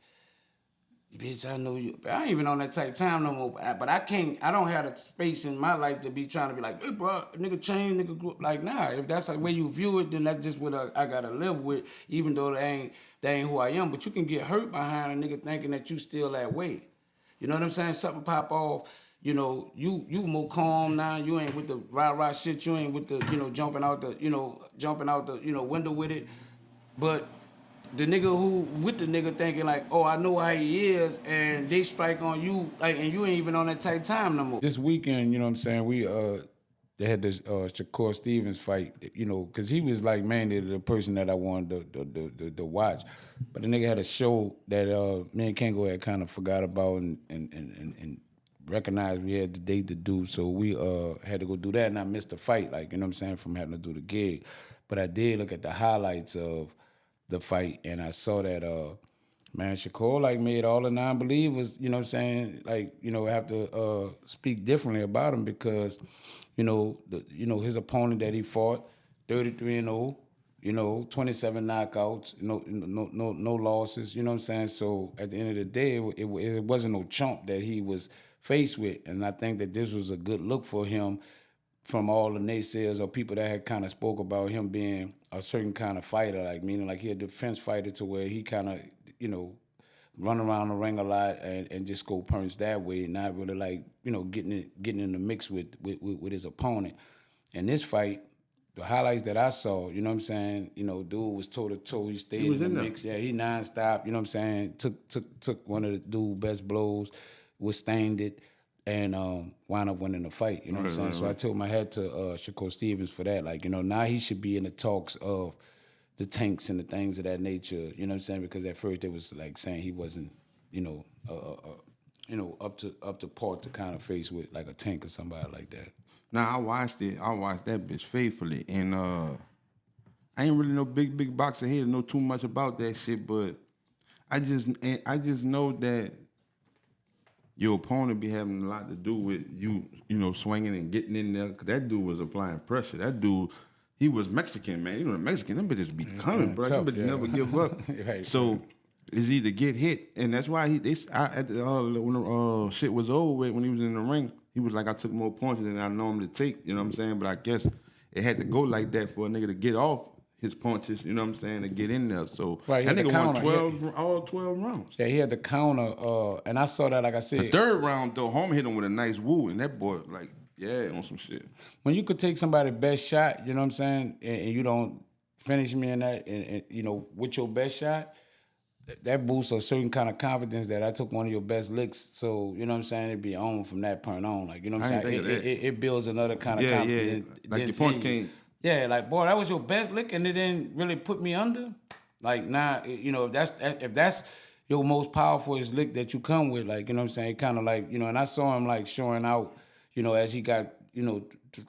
bitch, I know you. I ain't even on that type of time no more. But I don't have the space in my life to be trying to be like, hey, bro, nigga change, nigga grew up. Like, nah, if that's the way you view it, then that's just what I got to live with, even though that ain't who I am. But you can get hurt behind a nigga thinking that you still that way. You know what I'm saying? Something pop off. You know, you more calm now. You ain't with the rah-rah shit. You ain't with the, jumping out the window with it. But the nigga who with the nigga thinking like, oh, I know how he is, and they strike on you, like, and you ain't even on that type of time no more. This weekend, you know what I'm saying, we they had this Shakur Stevens fight, because he was like mainly the person that I wanted to watch. But the nigga had a show that me and Kango had kind of forgot about and recognized we had the date to do, so we had to go do that, and I missed the fight, like, you know what I'm saying, from having to do the gig. But I did look at the highlights of the fight, and I saw that Shakur like made all the non-believers, you know what I'm saying, like, have to speak differently about him because, his opponent that he fought, 33-0, 27 knockouts, no losses, you know what I'm saying? So at the end of the day, it wasn't no chump that he was faced with, and I think that this was a good look for him from all the naysayers or people that had kind of spoke about him being a certain kind of fighter, like meaning like he a defense fighter to where he kind of, run around the ring a lot and just go punch that way, not really like, getting in the mix with his opponent. And this fight, the highlights that I saw, you know what I'm saying, dude was toe to toe, he stayed in the mix. Yeah, he nonstop, you know what I'm saying, took one of the dude's best blows, withstained it, and wound up winning the fight, you know what I'm saying? So I told my head to Shakur Stevens for that. Like, now he should be in the talks of the tanks and the things of that nature, you know what I'm saying? Because at first they was like saying he wasn't, up to par to kind of face with like a tank or somebody like that. Now I watched it. I watched that bitch faithfully, and I ain't really no big boxer here to know too much about that shit, but I just know that your opponent be having a lot to do with you, swinging and getting in there. Cause that dude was applying pressure. That dude, he was Mexican, man. The Mexican, them bitches be coming, bro. Them bitches never give up. Right. So it's either get hit, and that's why when the shit was over with, when he was in the ring, he was like, I took more punches than I normally take. You know what I'm saying? But I guess it had to go like that for a nigga to get off his punches, you know what I'm saying, to get in there. So that nigga won all 12 rounds. Yeah, he had the counter, and I saw that, like I said. The third round, though, homie hit him with a nice woo, and that boy, like, yeah, on some shit. When you could take somebody's best shot, you know what I'm saying, and you don't finish me in that, and with your best shot, that boosts a certain kind of confidence that I took one of your best licks. So, you know what I'm saying, it'd be on from that point on. Like, you know what I'm saying? It builds another kind of confidence. Yeah. Like your punch came. Yeah, like, boy, that was your best lick and it didn't really put me under. Like, nah, if that's your most powerful lick that you come with, like, you know what I'm saying, kind of like, and I saw him like showing out, as he got,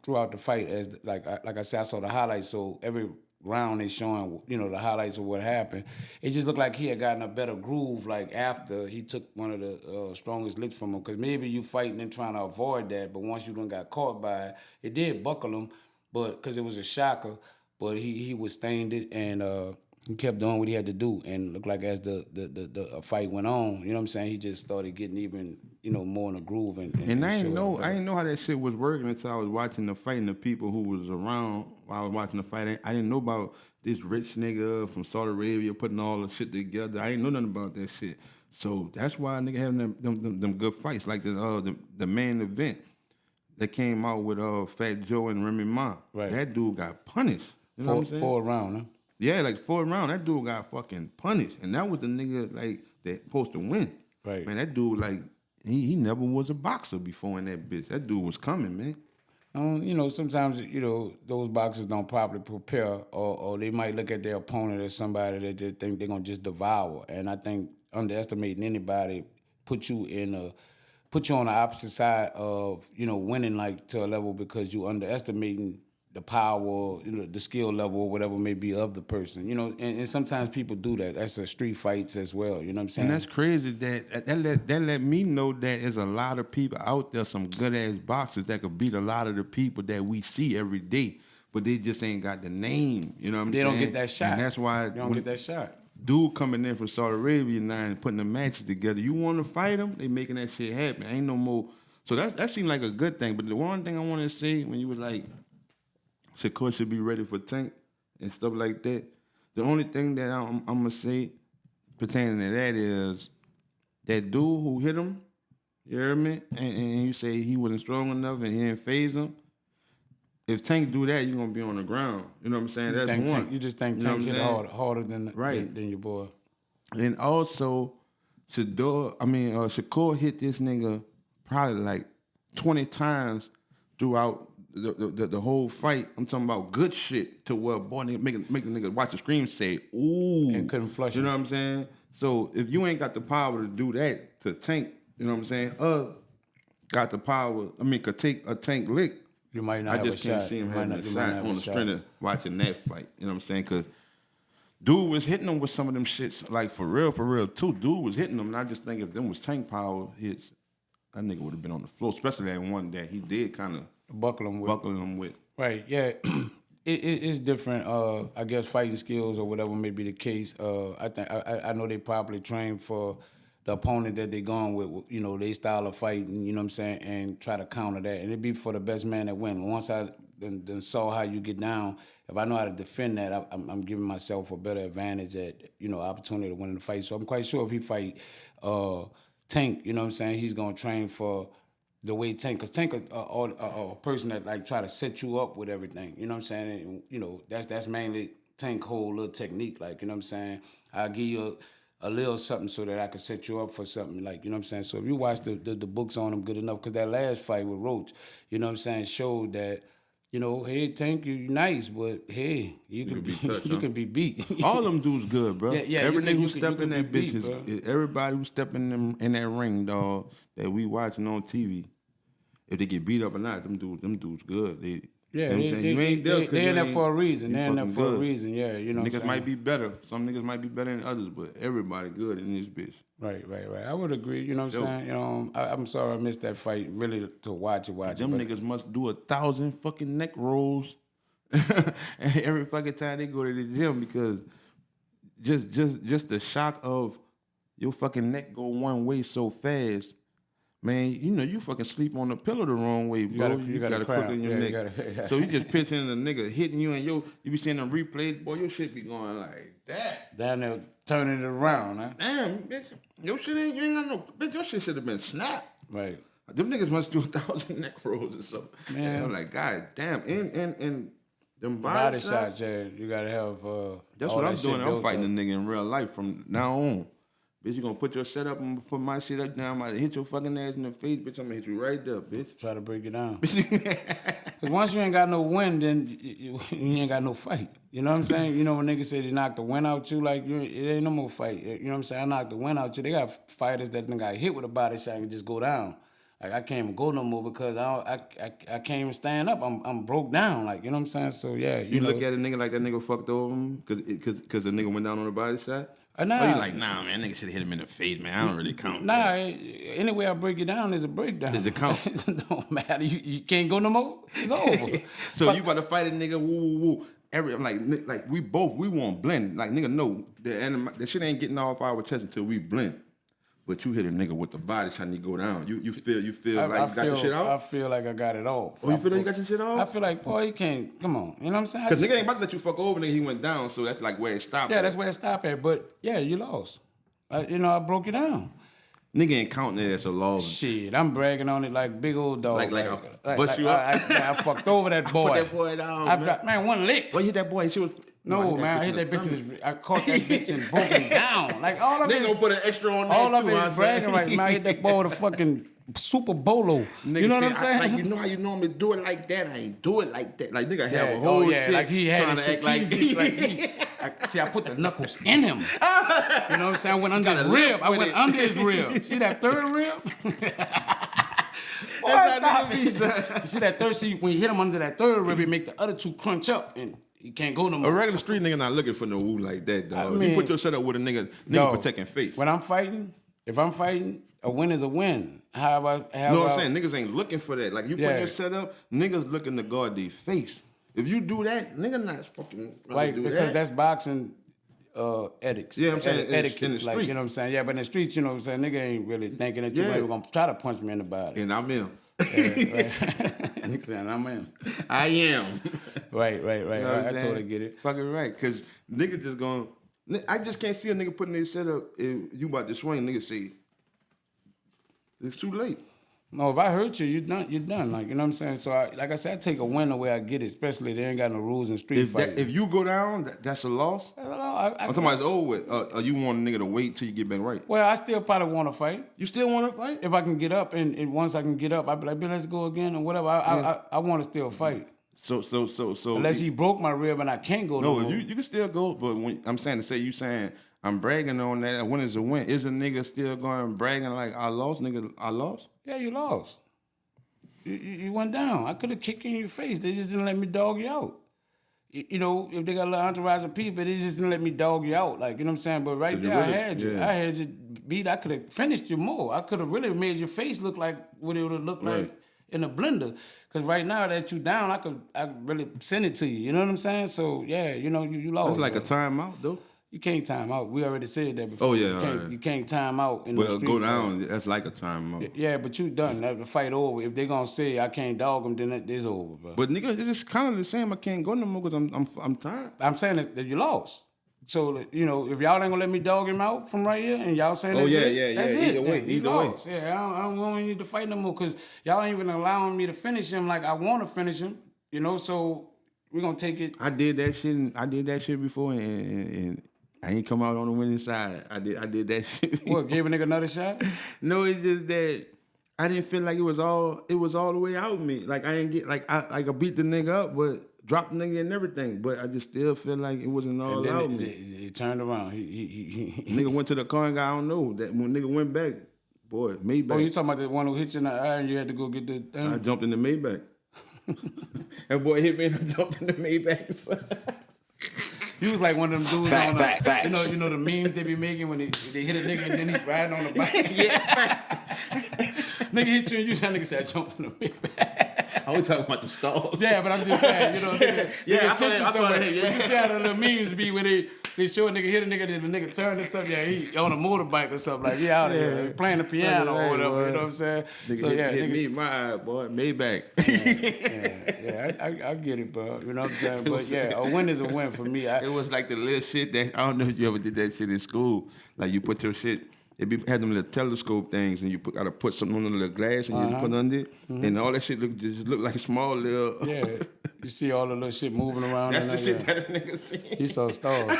throughout the fight, as like I said, I saw the highlights. So every round they showing, the highlights of what happened. It just looked like he had gotten a better groove, like after he took one of the strongest licks from him. Because maybe you fighting and trying to avoid that, but once you done got caught by it, it did buckle him, but because it was a shocker. But he withstained it and he kept doing what he had to do. And looked like as the fight went on, you know what I'm saying, he just started getting even more in the groove. And I didn't know how that shit was working until I was watching the fight and the people who was around while I was watching the fight. I didn't know about this rich nigga from Saudi Arabia putting all the shit together. I didn't know nothing about that shit. So that's why a nigga having them good fights, like the main event that came out with Fat Joe and Remy Ma. Right. That dude got punished. You know what I'm saying? 4 round, huh? Yeah, like 4th round, that dude got fucking punished. And that was the nigga, like, that supposed to win. Right. Man, that dude, like, he never was a boxer before in that bitch. That dude was coming, man. Sometimes, those boxers don't properly prepare or they might look at their opponent as somebody that they think they're going to just devour. And I think underestimating anybody put you on the opposite side of, winning, like, to a level because you underestimating the power, the skill level or whatever may be of the person, and sometimes people do that. That's a street fights as well, you know what I'm saying? And that's crazy that let me know that there's a lot of people out there, some good ass boxers that could beat a lot of the people that we see every day, but they just ain't got the name, you know what I'm saying? They don't get that shot. And that's why they don't get that shot. Dude coming in from Saudi Arabia now and putting the matches together, you want to fight him, they making that shit happen. Ain't no more. So that seemed like a good thing. But the one thing I want to say when you was like, Shakur should be ready for Tank and stuff like that. The only thing that I'm gonna say pertaining to that is that dude who hit him, you hear me? And you say he wasn't strong enough and he didn't phase him. If Tank do that, you're gonna be on the ground. You know what I'm saying? That's one. You just think Tank hit harder than your boy. And also, Shakur hit this nigga probably like 20 times throughout the whole fight. I'm talking about good shit to where boy nigga make the nigga watch the screen say, ooh. And couldn't flush You know what I'm saying? So if you ain't got the power to do that to Tank, you know what I'm saying? Got the power, could take a Tank lick. You might not have a shot. I just can't see him having a shot on the strength of watching that fight. You know what I'm saying? Because dude was hitting him with some of them shits, like for real too. Dude was hitting them, and I just think if them was Tank power hits, that nigga would have been on the floor, especially that one that he did kind of buckle him with. Right, yeah. It's different, I guess, fighting skills or whatever may be the case. I know they properly trained for the opponent that they going with, their style of fighting, you know what I'm saying, and try to counter that. And it'd be for the best man that win. Once I then saw how you get down, if I know how to defend that, I'm giving myself a better advantage at, opportunity to win the fight. So I'm quite sure if he fight Tank, you know what I'm saying, he's going to train for the way Tank, because Tank a person that like try to set you up with everything, you know what I'm saying? And, that's mainly Tank whole little technique, like, you know what I'm saying? I'll give you a little something so that I can set you up for something, like, you know what I'm saying? So if you watch the books on him good enough, because that last fight with Roach, you know what I'm saying, showed that, hey, Tank, you nice, but hey, you can be beat. All them dudes good, bro. Yeah, every nigga who step in that bitch is everybody who step in that ring, dog, that we watching on TV. If they get beat up or not, them dudes good. They in there for a reason. They're in there for a reason. Yeah, you know. Niggas might be better. Some niggas might be better than others, but everybody good in this bitch. Right. I would agree. You know what I'm saying? I'm sorry I missed that fight. Really to watch it. Them niggas must do 1,000 fucking neck rolls every fucking time they go to the gym because just the shock of your fucking neck go one way so fast. Man, you fucking sleep on the pillow the wrong way, bro. You got a crook in your neck. So you just picturing the nigga hitting you and you be seeing them replays, boy, your shit be going like that. Down there turning it around, huh? Damn, bitch, your shit you ain't got no, bitch, your shit should have been snapped. Right. Them niggas must do 1,000 neck rolls or something. Man. And I'm like, God damn. And them body shots, yeah, you gotta have that's what I'm doing. I'm fighting a nigga in real life from now on. Bitch, you gonna put your set up and put my shit up down. I'm gonna hit your fucking ass in the face, bitch. I'm gonna hit you right there, bitch. Try to break it down. Because once you ain't got no win, then you ain't got no fight. You know what I'm saying? When niggas say they knocked the win out you, like, it ain't no more fight. You know what I'm saying? I knocked the win out you. They got fighters that got hit with a body shot and just go down. Like I can't even go no more because I can't even stand up. I'm broke down. Like you know what I'm saying. So yeah, You look at a nigga like that nigga fucked over him because the nigga went down on the body shot. Nah, or you like, nah, man, nigga should have hit him in the face, man. I don't really count. Nah, any way I break it down is a breakdown. Does it count? It don't matter. You can't go no more. It's over. So you about to fight a nigga? Woo, woo, woo. I'm like we won't blend. Like nigga, no, the shit ain't getting off our chest until we blend. But you hit a nigga with the body shot and you go down. You feel like you got your shit off? I feel like I got it off. Oh, you feel like you got your shit off? I feel like, boy, you can't, come on. You know what I'm saying? Because nigga ain't about to let you fuck over nigga, he went down, so that's like where it stopped. Yeah, that's where it stopped at. But yeah, you lost. I broke you down. Nigga ain't counting it as a loss. Shit, I'm bragging on it like big old dog. Bust you up? I fucked over that boy. Put that boy down, man, one lick. Well, you hit that boy, she was... No, man, I hit that bitch in his... I caught that bitch and broke him down. Like, all of it... Nigga gonna put an extra on there, all of it is bragging right now. I hit that boy with a fucking Super Bolo. Nigga you know what I'm saying? Like, you know how you normally do it like that? I ain't do it like that. Like, nigga have a whole shit like he had trying to act like... I put the knuckles in him. You know what I'm saying? I went under his rib. Under his rib. See that third rib? Boy, stop it. You see that third? See, when you hit him under that third rib, it make the other two crunch up and you can't go no more. A regular street nigga not looking for no woo like that, dog. I mean, you put your shit up with a nigga protecting face. When I'm fighting, if I'm fighting, a win is a win. You know what I'm saying? Niggas ain't looking for that. Like you put your set up, niggas looking to guard their face. If you do that, nigga not fucking right do because that. that's boxing ethics. Yeah, I'm saying etiquette. in the street. Like, you know what I'm saying? Yeah, but in the streets, you know what I'm saying? Nigga ain't really thinking that you might gonna try to punch me in the body. And I'm in. Nigga saying I'm in. I am. Right. You know I totally get it. Fucking right. Cause nigga just going I just can't see a nigga putting their setup if you about to swing, nigga say it's too late. No, if I hurt you, you're done. Like, you know what I'm saying? So, like I said, I take a win the way I get it, especially they ain't got no rules in street fighting. If you go down, that's a loss? I'm talking about it's over with. You want a nigga to wait till you get back right? Well, I still probably want to fight. You still want to fight? If I can get up, and once I can get up, I'd be like, let's go again, or whatever. I want to still fight. So. Unless he broke my rib and I can't go no more. You can still go, but when I'm saying you saying I'm bragging on that. A win is a win. Is a nigga still going bragging like I lost, nigga? I lost? Yeah, you lost. You went down. I could have kicked you in your face. They just didn't let me dog you out. You know, if they got a little entourage of people, they just didn't let me dog you out. Like, you know what I'm saying? But right there, I had you. I had you beat. I could have finished you more. I could have really made your face look like what it would have looked like in a blender. Because right now that you down, I could really send it to you. You know what I'm saying? So, yeah, you know, you lost. That's like a timeout, though. You can't time out. We already said that before. Oh, yeah. You can't time out in the street go down, fight. That's like a timeout. Yeah, but you done. That the fight over. If they going to say I can't dog them, then it's over, bro. But, nigga, it's kind of the same. I can't go no more because I'm tired. I'm saying that you lost. So, you know, if y'all ain't going to let me dog him out from right here and y'all saying that's it, that's it. Either way. Yeah, I don't need to fight no more because y'all ain't even allowing me to finish him like I want to finish him, you know, so we're going to take it. I did that shit before and I ain't come out on the winning side. I did that shit. What, gave a nigga another shot? No, it's just that I didn't feel like it was all the way out of me. Like I ain't get I beat the nigga up, but dropped the nigga and everything. But I just still feel like it wasn't all out of me. He turned around. He nigga went to the car and got, I don't know. That when nigga went back, boy, Maybach. Oh, you talking about the one who hit you in the eye and you had to go get the thing? I jumped in the Maybach. That boy hit me and I jumped in the Maybach. You was like one of them dudes you know the memes they be making when they hit a nigga and then he riding on the bike. Nigga hit you and that nigga said I jumped in the Maybach. I was talking about the stalls. Yeah, but I'm just saying, you know, nigga, I saw that. But you see how the little memes be when they show a nigga hit a nigga, then the nigga turn and stuff. Yeah, he on a motorbike or something like out there playing the piano or whatever. Boy. You know what I'm saying? Nigga so yeah, hit me, my eye, boy, Maybach. I get it, bro. You know what I'm saying? But yeah, a win is a win for me. It was like the little shit that I don't know if you ever did that shit in school. Like you put your shit. Had them little telescope things, and you gotta put something on the little glass, and you put under it, and all that shit look like a small little. Yeah, you see all the little shit moving around. That's the shit that a nigga see. You saw stars.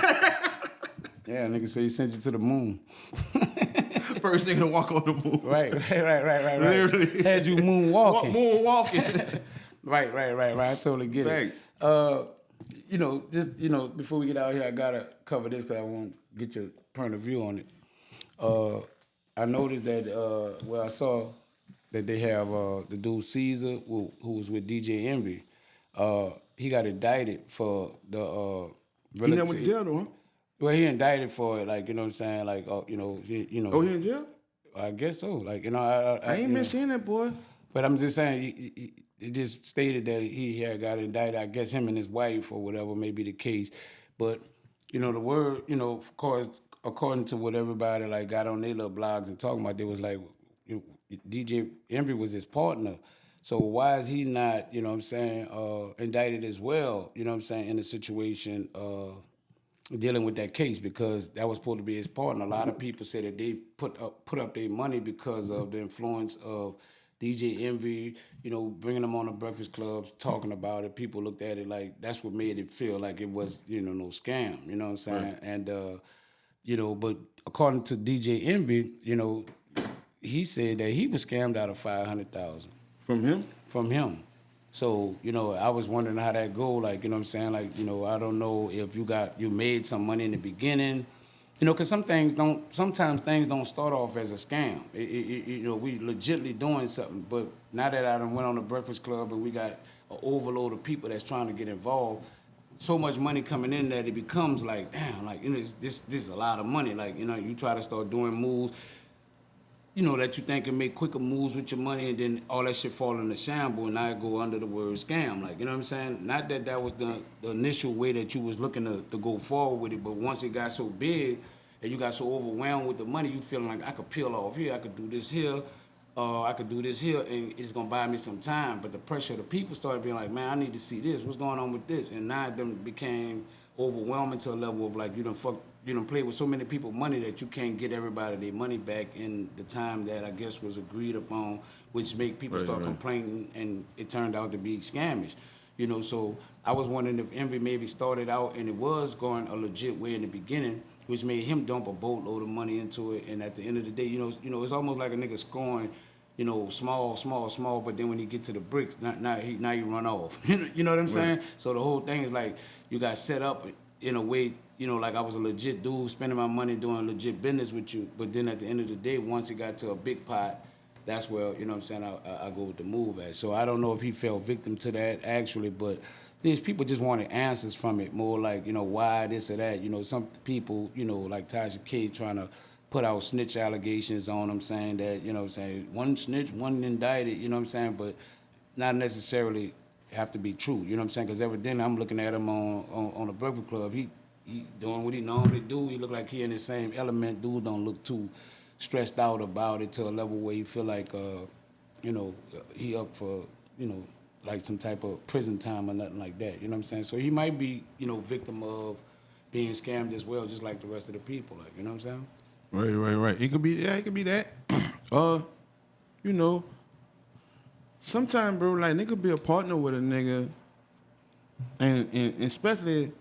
Yeah, nigga say he sent you to the moon. First nigga to walk on the moon. Right. Literally had you moonwalking. Moonwalking. Right. I totally get Thanks. it. Before we get out here, I gotta cover this because I want to get your point of view on it. I noticed that I saw that they have the dude Caesar who was with DJ Envy. He got indicted for the He never went to jail though, huh? Well, he indicted for it, like, you know what I'm saying, like, you know, Oh, he in jail? I guess so, like, you know, I ain't been seeing that boy. but I'm just saying, it just stated that he had got indicted. I guess him and his wife or whatever may be the case. But, you know, the word, you know, of course, according to what everybody like got on their little blogs and talking about, they was like, DJ Envy was his partner. So why is he not, you know what I'm saying, indicted as well, you know what I'm saying, in a situation dealing with that case, because that was supposed to be his partner. A lot of people say that they put up their money because of the influence of DJ Envy, you know, bringing them on the Breakfast Clubs, talking about it. People looked at it like that's what made it feel like it was, you know, no scam. You know what I'm saying? Right. And you know, but according to DJ Envy, you know, he said that he was scammed out of $500,000 from him. From him. So, you know, I was wondering how that go, like, you know what I'm saying? Like, you know, I don't know if you made some money in the beginning, you know, because sometimes things don't start off as a scam. You know, we legitly doing something, but now that I done went on the Breakfast Club and we got an overload of people that's trying to get involved, so much money coming in that it becomes like, damn, like, you know, this is a lot of money. Like, you know, you try to start doing moves, you know, that you think can make quicker moves with your money, and then all that shit fall in the shamble, and now it go under the word scam. Like, you know what I'm saying? Not that that was the initial way that you was looking to go forward with it, but once it got so big and you got so overwhelmed with the money, you feeling like I could peel off here, I could do this here, I could do this here, and it's gonna buy me some time. But the pressure of the people started being like, man, I need to see this. What's going on with this? And now it done became overwhelming to a level of like you done play with so many people money that you can't get everybody their money back in the time that I guess was agreed upon, which make people start complaining, and it turned out to be scamish. You know, so I was wondering if Envy maybe started out and it was going a legit way in the beginning, which made him dump a boatload of money into it, and at the end of the day, you know, it's almost like a nigga scoring, you know, small, but then when you get to the bricks, now you run off. You know what I'm saying? So the whole thing is like you got set up in a way, you know, like I was a legit dude spending my money doing legit business with you, but then at the end of the day, once it got to a big pot, that's where, you know what I'm saying, I go with the move at. So I don't know if he fell victim to that actually, but these people just wanted answers from it, more like, you know, why this or that. You know, some people, you know, like Tasha K trying to put out snitch allegations on them, saying that, you know what I'm saying, one snitch, one indicted, you know what I'm saying, but not necessarily have to be true, you know what I'm saying, because evidently I'm looking at him on the Breakfast Club, he doing what he normally do, he look like he in the same element, dude don't look too stressed out about it to a level where you feel like, you know, he up for, you know, like some type of prison time or nothing like that, you know what I'm saying, so he might be, you know, victim of being scammed as well, just like the rest of the people, like, you know what I'm saying? Right. It could be that. You know, sometimes, bro, like nigga be a partner with a nigga, and especially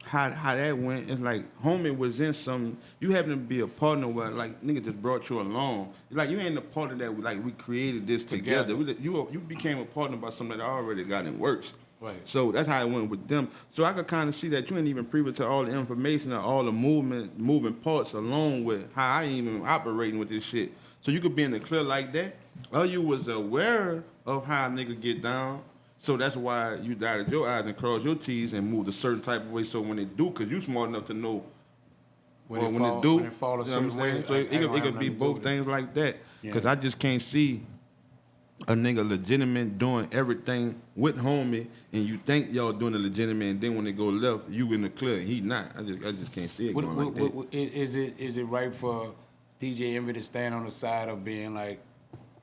how that went. It's like homie was in some. You happen to be a partner where like nigga just brought you along. Like you ain't a part of that. Like we created this together. You became a partner by something that already got in works. Right. So that's how it went with them. So I could kind of see that you ain't even privy to all the information or all the moving parts along with how I ain't even operating with this shit. So you could be in the clear like that, or you was aware of how a nigga get down. So that's why you dotted your I's and crossed your T's and moved a certain type of way. So when they do, because you smart enough to know when it fall a certain way. So it could be both things like that. Because I just can't see a nigga legitimate doing everything with homie, and you think y'all doing a legitimate, and then when they go left, you in the clear, and he not. I just can't see it going like that. Is it right for DJ Envy to stand on the side of being like,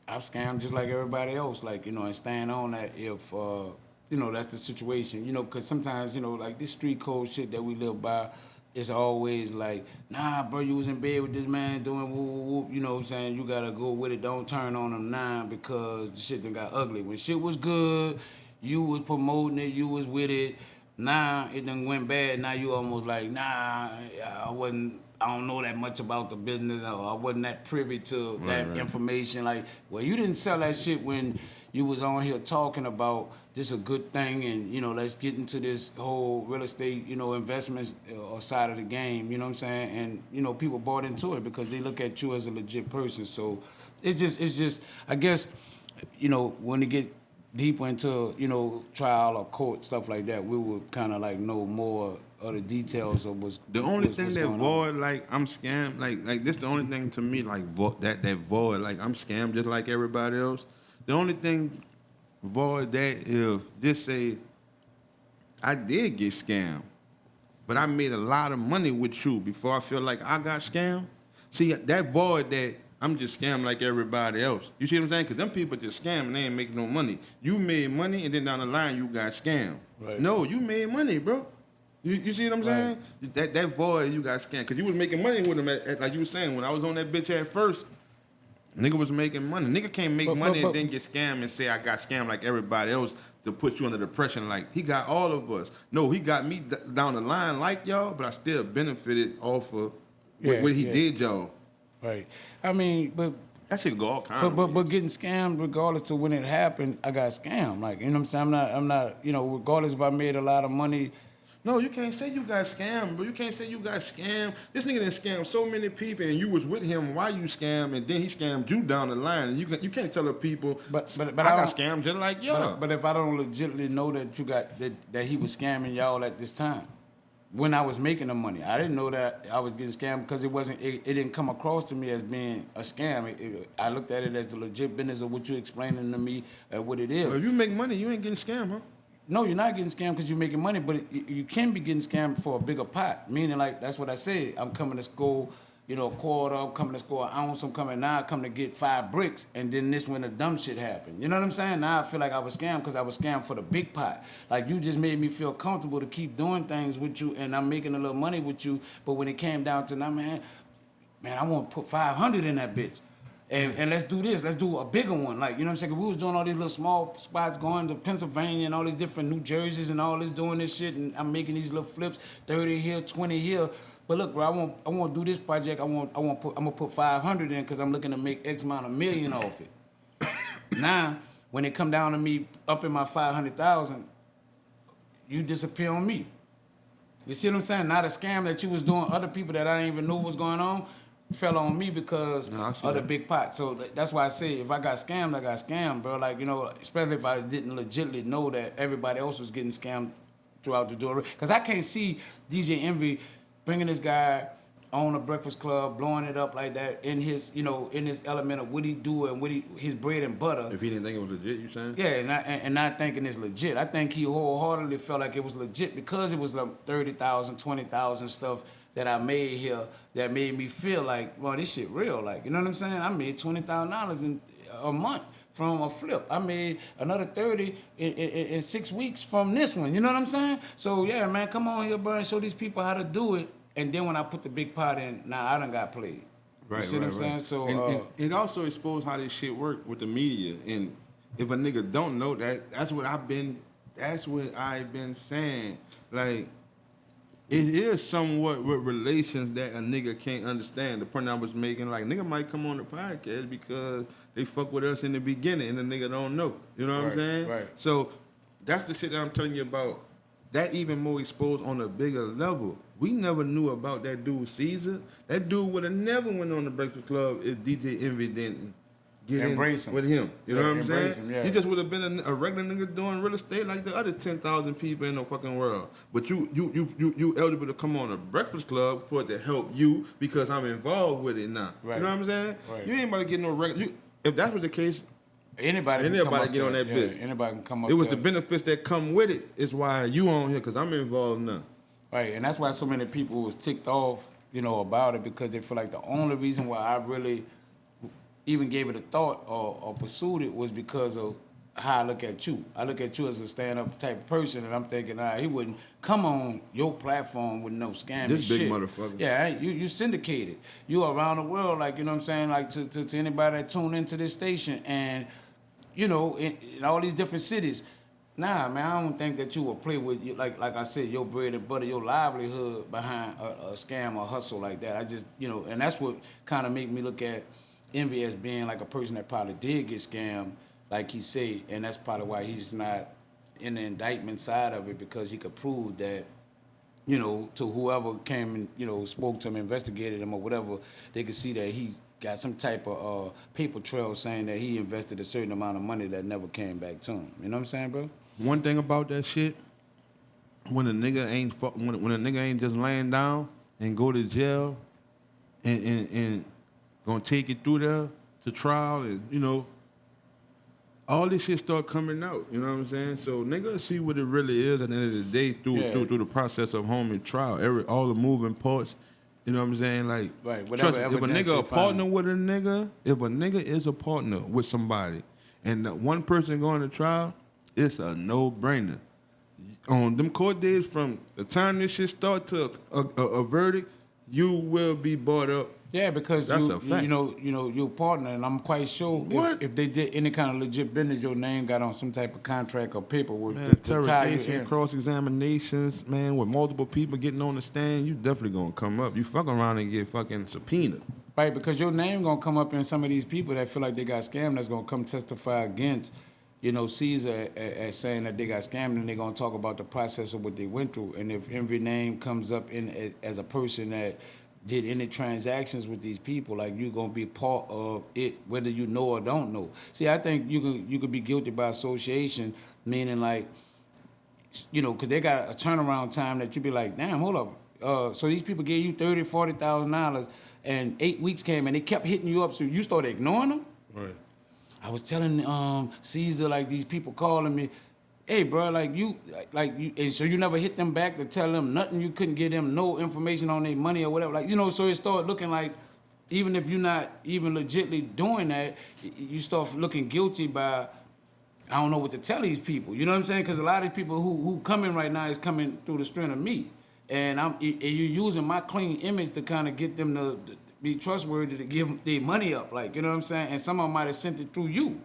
I've scammed just like everybody else, like, you know, and stand on that if, you know, that's the situation, you know, because sometimes, you know, like this street code shit that we live by, it's always like, nah, bro, you was in bed with this man doing whoop, whoop, whoop, you know what I'm saying? You gotta go with it, don't turn on him now because the shit done got ugly. When shit was good, you was promoting it, you was with it. Now it done went bad, now you almost like, nah, I don't know that much about the business, or I wasn't that privy to that information. Like, well, you didn't sell that shit when you was on here talking about this a good thing, and you know, let's get into this whole real estate, you know, investments side of the game. You know what I'm saying? And you know, people bought into it because they look at you as a legit person. So it's just, I guess, you know, when they get deeper into, you know, trial or court stuff like that, we would kind of like know more of the details of what's The only thing what's that going on. void, like I'm scammed, like this the only thing to me, like that void, like I'm scammed just like everybody else. The only thing void that if just say I did get scammed, but I made a lot of money with you before I feel like I got scammed. See, that void that I'm just scammed like everybody else. You see what I'm saying? Because them people just scam and they ain't making no money. You made money and then down the line you got scammed. Right. No, you made money, bro. You see what I'm saying? That void you got scammed. Because you was making money with them, like you were saying, when I was on that bitch at first, nigga was making money. Nigga can't make money and then get scammed and say I got scammed like everybody else to put you under depression. Like, he got all of us. No, he got me down the line like y'all, but I still benefited off of what he did y'all. Right. I mean, but that shit go all kinds. But getting scammed, regardless of when it happened, I got scammed. Like, you know what I'm saying? I'm not. You know, regardless if I made a lot of money. No, you can't say you got scammed, bro. You can't say you got scammed. This nigga done scammed so many people, and you was with him while you scammed, and then he scammed you down the line. And you can't tell the people. But I got scammed just like y'all. But if I don't legitimately know that you got that he was scamming y'all at this time, when I was making the money, I didn't know that I was getting scammed because it didn't come across to me as being a scam. I looked at it as the legit business of what you're explaining to me what it is. Well, if you make money, you ain't getting scammed, huh? No, you're not getting scammed because you're making money, but you can be getting scammed for a bigger pot. Meaning, like, that's what I said. I'm coming to school, you know, a quarter. I'm coming to school an ounce. I'm coming now. I come to get 5 bricks, and then this when the dumb shit happened. You know what I'm saying? Now I feel like I was scammed because I was scammed for the big pot. Like, you just made me feel comfortable to keep doing things with you, and I'm making a little money with you. But when it came down to now, man, I want to put 500 in that bitch. And let's do this. Let's do a bigger one. Like, you know what I'm saying? We was doing all these little small spots going to Pennsylvania and all these different New Jerseys and all this, doing this shit. And I'm making these little flips, 30 here, 20 here. But look, bro, I want to do this project. I'm gonna put 500 in because I'm looking to make X amount of million off it. Now, when it come down to me up in my 500,000, you disappear on me. You see what I'm saying? Not a scam that you was doing other people that I didn't even know what was going on. Fell on me because of the big pot. So that's why I say if I got scammed, bro. Like, you know, especially if I didn't legitimately know that everybody else was getting scammed throughout the door. Because I can't see DJ Envy bringing this guy on a Breakfast Club, blowing it up like that in his, you know, in his element of what he do and what his bread and butter. If he didn't think it was legit, you saying? Yeah, and not thinking it's legit. I think he wholeheartedly felt like it was legit because it was like 30,000, 20,000 stuff that I made here that made me feel like, well, this shit real. Like, you know what I'm saying? I made $20,000 in a month from a flip. I made another 30 in 6 weeks from this one. You know what I'm saying? So yeah, man, come on here, bro, and show these people how to do it. And then when I put the big pot in, now I done got played. Right, you see what I'm saying? So and it also exposed how this shit work with the media. And if a nigga don't know that, that's what I've been saying. Like, it is somewhat with relations that a nigga can't understand. The point I was making, like, nigga might come on the podcast because they fuck with us in the beginning and the nigga don't know. You know what I'm saying? Right. So that's the shit that I'm telling you about. That even more exposed on a bigger level. We never knew about that dude Caesar. That dude would have never went on the Breakfast Club if DJ Envy didn't get embrace in him. with him. You know what I'm saying? Him, yeah. He just would have been a regular nigga doing real estate like the other 10,000 people in the fucking world. But you eligible to come on a Breakfast Club for it to help you because I'm involved with it now. Right. You know what I'm saying? Right. You ain't about to get no regular. If that was the case, Anybody get on that bitch. Anybody can come up. It was there. the benefits that come with it. Is why you on here because I'm involved now. Right, and that's why so many people was ticked off, you know, about it because they feel like the only reason why I really even gave it a thought or pursued it was because of how I look at you. I look at you as a stand-up type of person, and I'm thinking, he wouldn't come on your platform with no scam This and big shit. motherfucker. Yeah, you syndicated. You around the world, like, you know what I'm saying, like to anybody that tune into this station, and, you know, in all these different cities. Nah, man, I don't think that you will play with, like I said, your bread and butter, your livelihood behind a scam or hustle like that. I just, you know, and that's what kind of make me look at Envy as being like a person that probably did get scammed like he said, and that's probably why he's not in the indictment side of it, because he could prove that, you know, to whoever came and, you know, spoke to him, investigated him or whatever, they could see that he got some type of paper trail saying that he invested a certain amount of money that never came back to him. You know what I'm saying, bro? One thing about that shit, when a nigga ain't just laying down and go to jail and gonna take it through there to trial, and you know, all this shit start coming out. You know what I'm saying? So nigga see what it really is at the end of the day through the process of home and trial. All the moving parts. You know what I'm saying? Like, right, trust me, if a nigga a partner with a nigga, if a nigga is a partner with somebody, and that one person going to trial, it's a no-brainer. On them court days, from the time this shit start to a verdict, you will be brought up. Yeah, because that's a fact. You know, your partner, and I'm quite sure if they did any kind of legit business, your name got on some type of contract or paperwork. Man, interrogation, cross-examinations, man, with multiple people getting on the stand, you definitely gonna come up. You fuck around and get fucking subpoenaed. Right, because your name gonna come up in some of these people that feel like they got scammed, that's gonna come testify against, you know, Caesar as saying that they got scammed, and they're gonna talk about the process of what they went through. And if every name comes up in as a person that did any transactions with these people, like, you're gonna be part of it, whether you know or don't know. See, I think you could be guilty by association, meaning like, you know, because they got a turnaround time that you be like, damn, hold up. So these people gave you $30,000, $40,000, and 8 weeks came and they kept hitting you up, so you started ignoring them. Right. I was telling Caesar, like, these people calling me, hey, bro, like you, and so you never hit them back to tell them nothing. You couldn't give them no information on their money or whatever. Like, you know, so it started looking like, even if you're not even legitly doing that, you start looking guilty by, I don't know what to tell these people. You know what I'm saying? Because a lot of people who come in right now is coming through the strength of me. And you're using my clean image to kind of get them to be trustworthy to give their money up. Like, you know what I'm saying? And some of them might have sent it through you.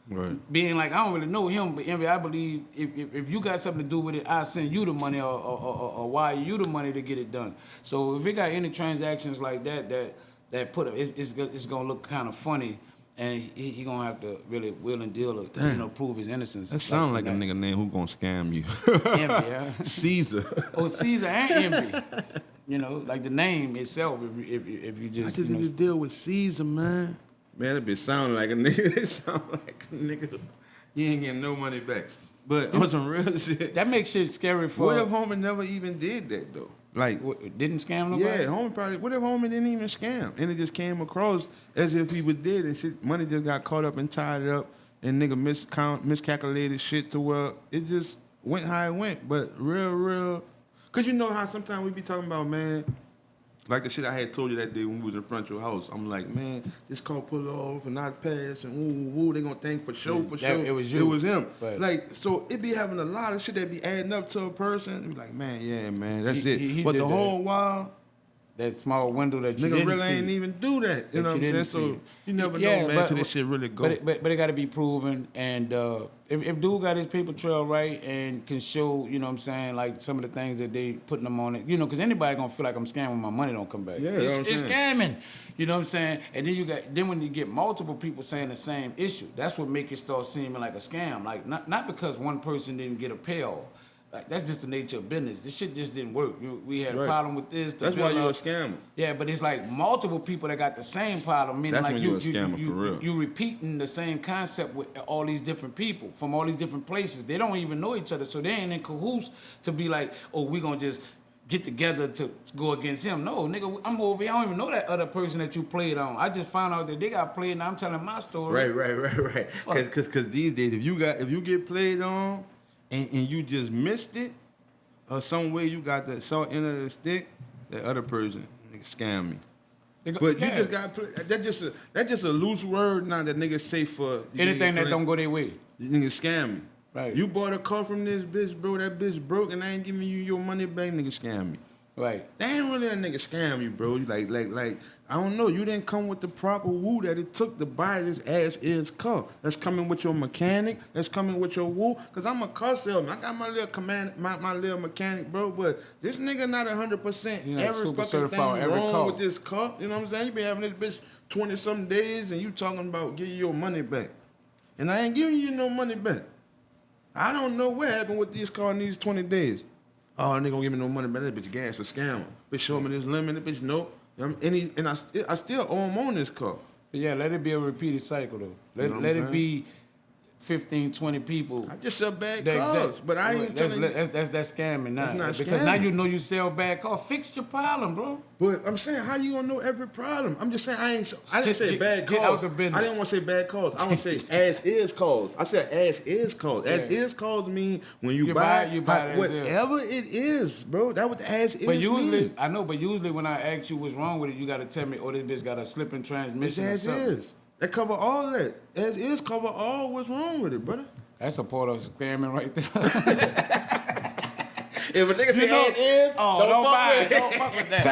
Right. Being like, I don't really know him, but Envy, I believe if you got something to do with it, I'll send you the money or wire you the money to get it done. So if it got any transactions like that put up, it's gonna look kind of funny, and he gonna have to really will and deal to, you know, prove his innocence. That sounds like a nigga name who gonna scam you. Envy, yeah. Caesar. Oh, Caesar and Envy. You know, like the name itself. If you just, I just need to deal with Caesar, man. Man, that bitch sound like a nigga. It sound like a nigga. You ain't getting no money back. But on some real shit. That makes shit scary for. What if homie never even did that though? Like, didn't scam nobody? Yeah, homie probably. What if homie didn't even scam, and it just came across as if he was dead, and shit, money just got caught up and tied up, and nigga miscalculated shit to where it just went how it went. But real, cause you know how sometimes we be talking about, man. Like the shit I had told you that day when we was in front of your house. I'm like, man, this car pulled off and not pass and woo, they gonna think for sure. It was you. It was him. Right. Like, so it be having a lot of shit that be adding up to a person. And be like, man, yeah, man, that's it. He but did the whole while, that small window that you nigga didn't really see. ain't even do that. You know what I'm saying? So you never know, man, till this shit really go. But it got to be proven. And if dude got his paper trail right and can show, you know what I'm saying, like some of the things that they putting them on it, you know, because anybody gonna feel like I'm scamming, my money don't come back. Yeah, it's scamming. You know what I'm saying? And then when you get multiple people saying the same issue, that's what make it start seeming like a scam. Like not because one person didn't get a payoff. Like, that's just the nature of business. This shit just didn't work. We had a problem with this. That's why you're a scammer. Yeah, but it's like multiple people that got the same problem. Meaning, that's like when you're a scammer for real. You repeating the same concept with all these different people from all these different places. They don't even know each other, so they ain't in cahoots to be like, oh, we gonna just get together to go against him. No, nigga, I'm over here. I don't even know that other person that you played on. I just found out that they got played, and I'm telling my story. Right. Because these days, if you get played on. And you just missed it, or some way you got the short end of the stick, that other person nigga scam me. You just got that's just a loose word now that niggas say for anything that don't go their way. You nigga scam me. Right. You bought a car from this bitch, bro. That bitch broke, and I ain't giving you your money back. Nigga scam me. Right. That ain't really a nigga scam you, bro. You like I don't know. You didn't come with the proper woo that it took to buy this ass is car. That's coming with your mechanic. That's coming with your woo. Cause I'm a car salesman. I got my little my little mechanic, bro. But this nigga not 100% every fucking thing wrong with this car. You know what I'm saying? You been having this bitch 20-something days, and you talking about give you your money back. and I ain't giving you no money back. I don't know what happened with this car in these 20 days. Oh, they gonna give me no money back. That bitch gas a scammer. Bitch show me this limit. That bitch no. And I still owe him on this car. But yeah, let it be a repeated cycle though. Let it be 15, 20 people. I just sell bad cars, but I ain't telling you. That's scamming now. That's not because scamming. now you know you sell bad cars. Fix your problem, bro. But I'm saying, how you gonna know every problem? I'm just saying, I didn't say bad cars. Get out the business. I didn't want to say bad cars. I want to say as is cars. I said as is cars. As is cars mean when you buy it as whatever it is, bro. That's what the as is. But usually, mean. I know. But usually, when I ask you what's wrong with it, you gotta tell me, oh, this bitch got a slipping transmission. It's as is. That cover all that. As is cover all what's wrong with it, brother. That's a part of scamming right there. If a nigga say as is, don't fuck with it. Don't fuck with that.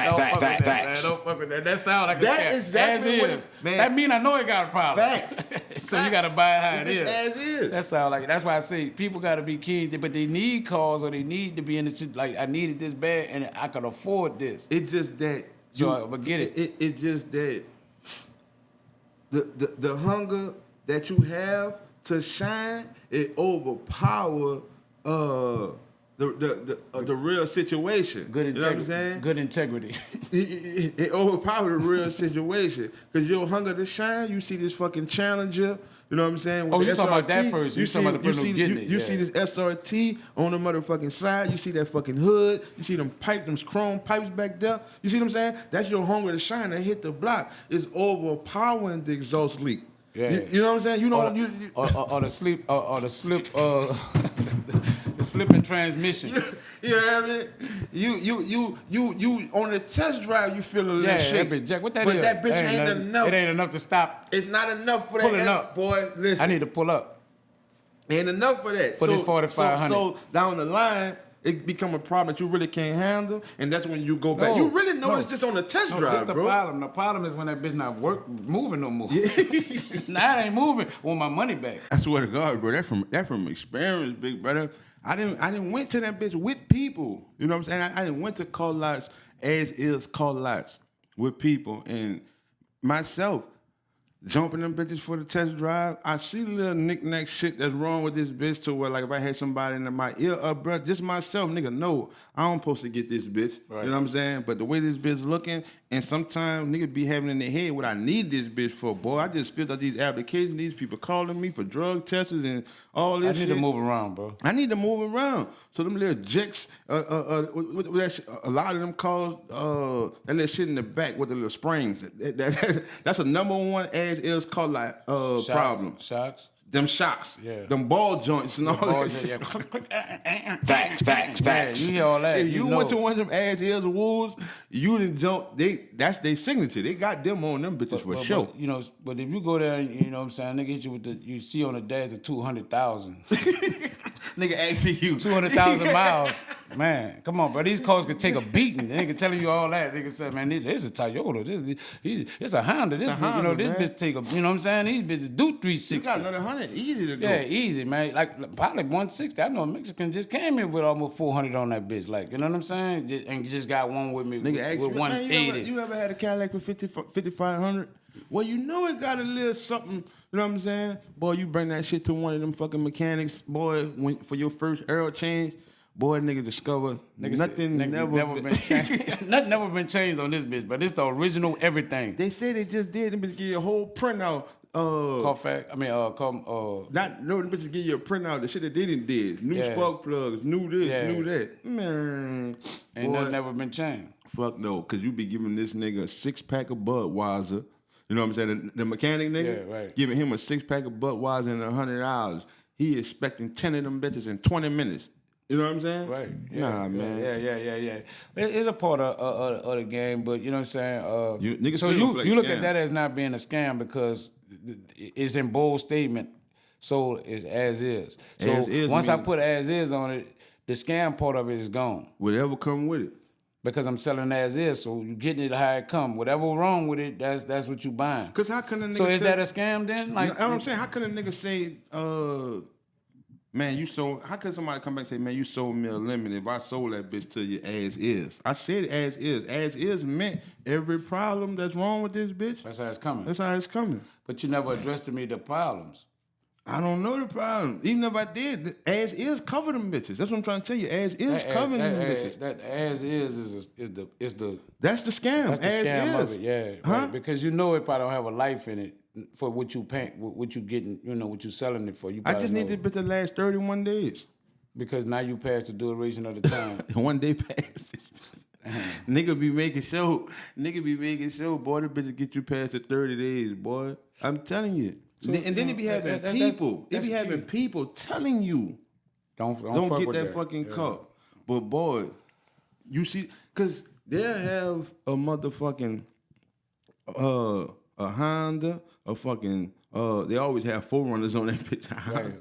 Don't fuck with that. That sound like a That scam. exactly as what is. Man. That mean I know it got a problem. Facts. So you gotta buy it how it is. As is. That sound like that's why I say people gotta be keen, but they need cars or they need to be in the like I needed this bad and I could afford this. It's just that. So forget it. It's just that the hunger that you have to shine, it overpower the real situation. Good integrity. You know what I'm saying? Good integrity. It overpower the real situation. Cause your hunger to shine, you see this fucking Challenger. You know what I'm saying? With you talking about that person. You talking about the person who's getting it. You see this SRT on the motherfucking side. You see that fucking hood. You see them chrome pipes back there. You see what I'm saying? That's your hunger to shine. That hit the block. It's overpowering the exhaust leak. Yeah. You know what I'm saying? You know or the slip the slipping transmission. You know what I mean? You on the test drive you feel a little shake. That bitch Jack. What that but is? that bitch ain't enough. It ain't enough to stop. It's not enough for Pulling that. up. Boy, listen. I need to pull up. Ain't enough for that. For this 4500. So down the line, it become a problem that you really can't handle, and that's when you go back. You really notice this on the test drive, the bro. problem. The problem is when that bitch not moving no more. Now it ain't moving. Want my money back. I swear to God, bro. That from experience, big brother. I didn't went to that bitch with people. You know what I'm saying? I didn't went to car lots as is car lots with people, and myself jumping them bitches for the test drive. I see little knick-knack shit that's wrong with this bitch to where, like, if I had somebody in my ear, bro, just myself, nigga, no, I don't supposed to get this bitch. Right. You know what I'm saying? But the way this bitch looking, and sometimes niggas be having in their head what I need this bitch for, boy. I just filled out these applications, these people calling me for drug tests and all this shit. I need to move around, bro. I need to move around. So them little jicks, a lot of them cars, that little shit in the back with the little springs. That's a number one as is called like problem. Shocks? Them shocks. Yeah. Them ball joints and all that. Facts. Yeah, you hear all that. If you went to one of them as is wolves, you didn't jump. That's their signature. They got them on them bitches for sure. But if you go there, you know what I'm saying, nigga hit you with you see on the dash the 200,000. Nigga asking you 200,000 miles. Man, come on, bro. These cars could take a beating. They nigga telling you all that. Nigga say, man, this is a Toyota. It's a Honda. This bitch take a, you know what I'm saying? These bitches do 360. You got another 100, easy to go. Yeah, easy, man. Like probably 160. I know a Mexican just came in with almost 400 on that bitch. Like, you know what I'm saying? And just got one with me nigga, with 180. You ever had a Cadillac with 5,500? Well, you know it got a little something. You know what I'm saying? Boy, you bring that shit to one of them fucking mechanics, boy, for your first oil change, boy, nigga discover nothing never been changed. Nothing never been changed on this bitch, but it's the original everything. They say they just did. Them bitches give you a whole printout. Them bitches give you a printout. The shit that they did. New spark plugs, new this, new that. Man, ain't nothing never been changed. Fuck no, cause you be giving this nigga a 6-pack of Budweiser. You know what I'm saying? The mechanic nigga, giving him a 6-pack of Budweiser and $100. He expecting 10 of them bitches in 20 minutes. You know what I'm saying? Right. Yeah, nah, man. Yeah. It's a part of the game, but you know what I'm saying? You look at that as not being a scam because it's in bold statement. So it's as is. So once I put as is on it, the scam part of it is gone. Whatever come with it. Because I'm selling as is, so you getting it how it come. Whatever wrong with it, that's what you buying. Cause how can a nigga? So is that a scam then? Like, you know what I'm saying, how can a nigga say, man, you sold? How can somebody come back and say, man, you sold me a lemon if I sold that bitch to you as is? I said as is. As is meant every problem that's wrong with this bitch. That's how it's coming. That's how it's coming. But you never addressed to me the problems. I don't know the problem. Even if I did, the ass is cover them bitches. That's what I'm trying to tell you. Ass is covering them bitches. That as is the That's the scam. that's the ass scam is. of it, yeah. Huh? Right? Because you know it probably don't have a life in it for what you pay, what you getting, what you selling it for. You I probably just need know. this bitch to last 31 days. Because now you passed the duration of the time. One day passes. Nigga be making show, boy. The bitch get you past the 30 days, boy. I'm telling you. So, And then he be having people. He be having people telling you, don't fuck get with that fucking cup. But boy, you see, cause they'll have a motherfucking a Honda, a fucking they always have 4Runners on that bitch. Right.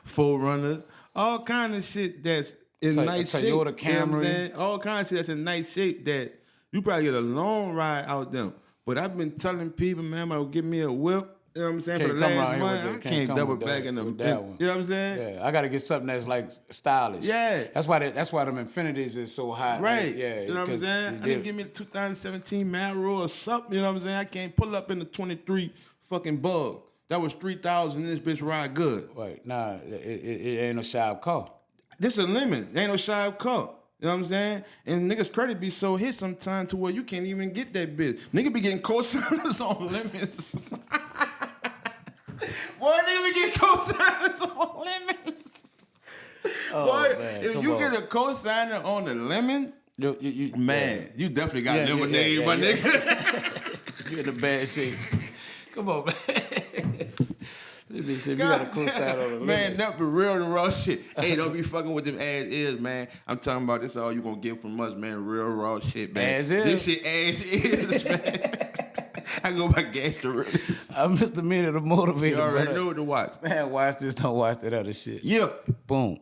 4Runners, all kind of shit that's in nice shape. Toyota Camry. You know what I'm saying? All kinds of shit that's in nice shape that you probably get a long ride out them. But I've been telling people, man, I'm gonna give me a whip. You know what I'm saying? Can't For the come last around month, here I with can't double back in them. with that one. You know what I'm saying? Yeah, I gotta get something that's like stylish. Yeah. That's why them Infinities is so high. Right. Like, yeah. You know what I'm saying? I need to give me a 2017 Marrow or something. You know what I'm saying? I can't pull up in the 23 fucking Bug. That was 3,000 and this bitch ride good. Right. Nah, it ain't no shop car. This a lemon. Ain't no shy car. You know what I'm saying? And niggas' credit be so hit sometimes to where you can't even get that bitch. Nigga be getting co-signers on lemons. Boy, nigga be getting co-signers on lemons. Oh, boy, man, if you get a co-signer on the lemon, man, you definitely got lemonade, my nigga. You in the bad shape. Come on, man. You got a co-sign on the lemon. Man, that be real and raw shit. Hey, don't be fucking with them ass is, man. I'm talking about this all you gonna get from us, man. Real raw shit, man. As is. This shit ass is, man. I go by gas to release. I'm Mr. Minute the Motivator. You already know what to watch. Man, watch this, don't watch that other shit. Yeah. Boom.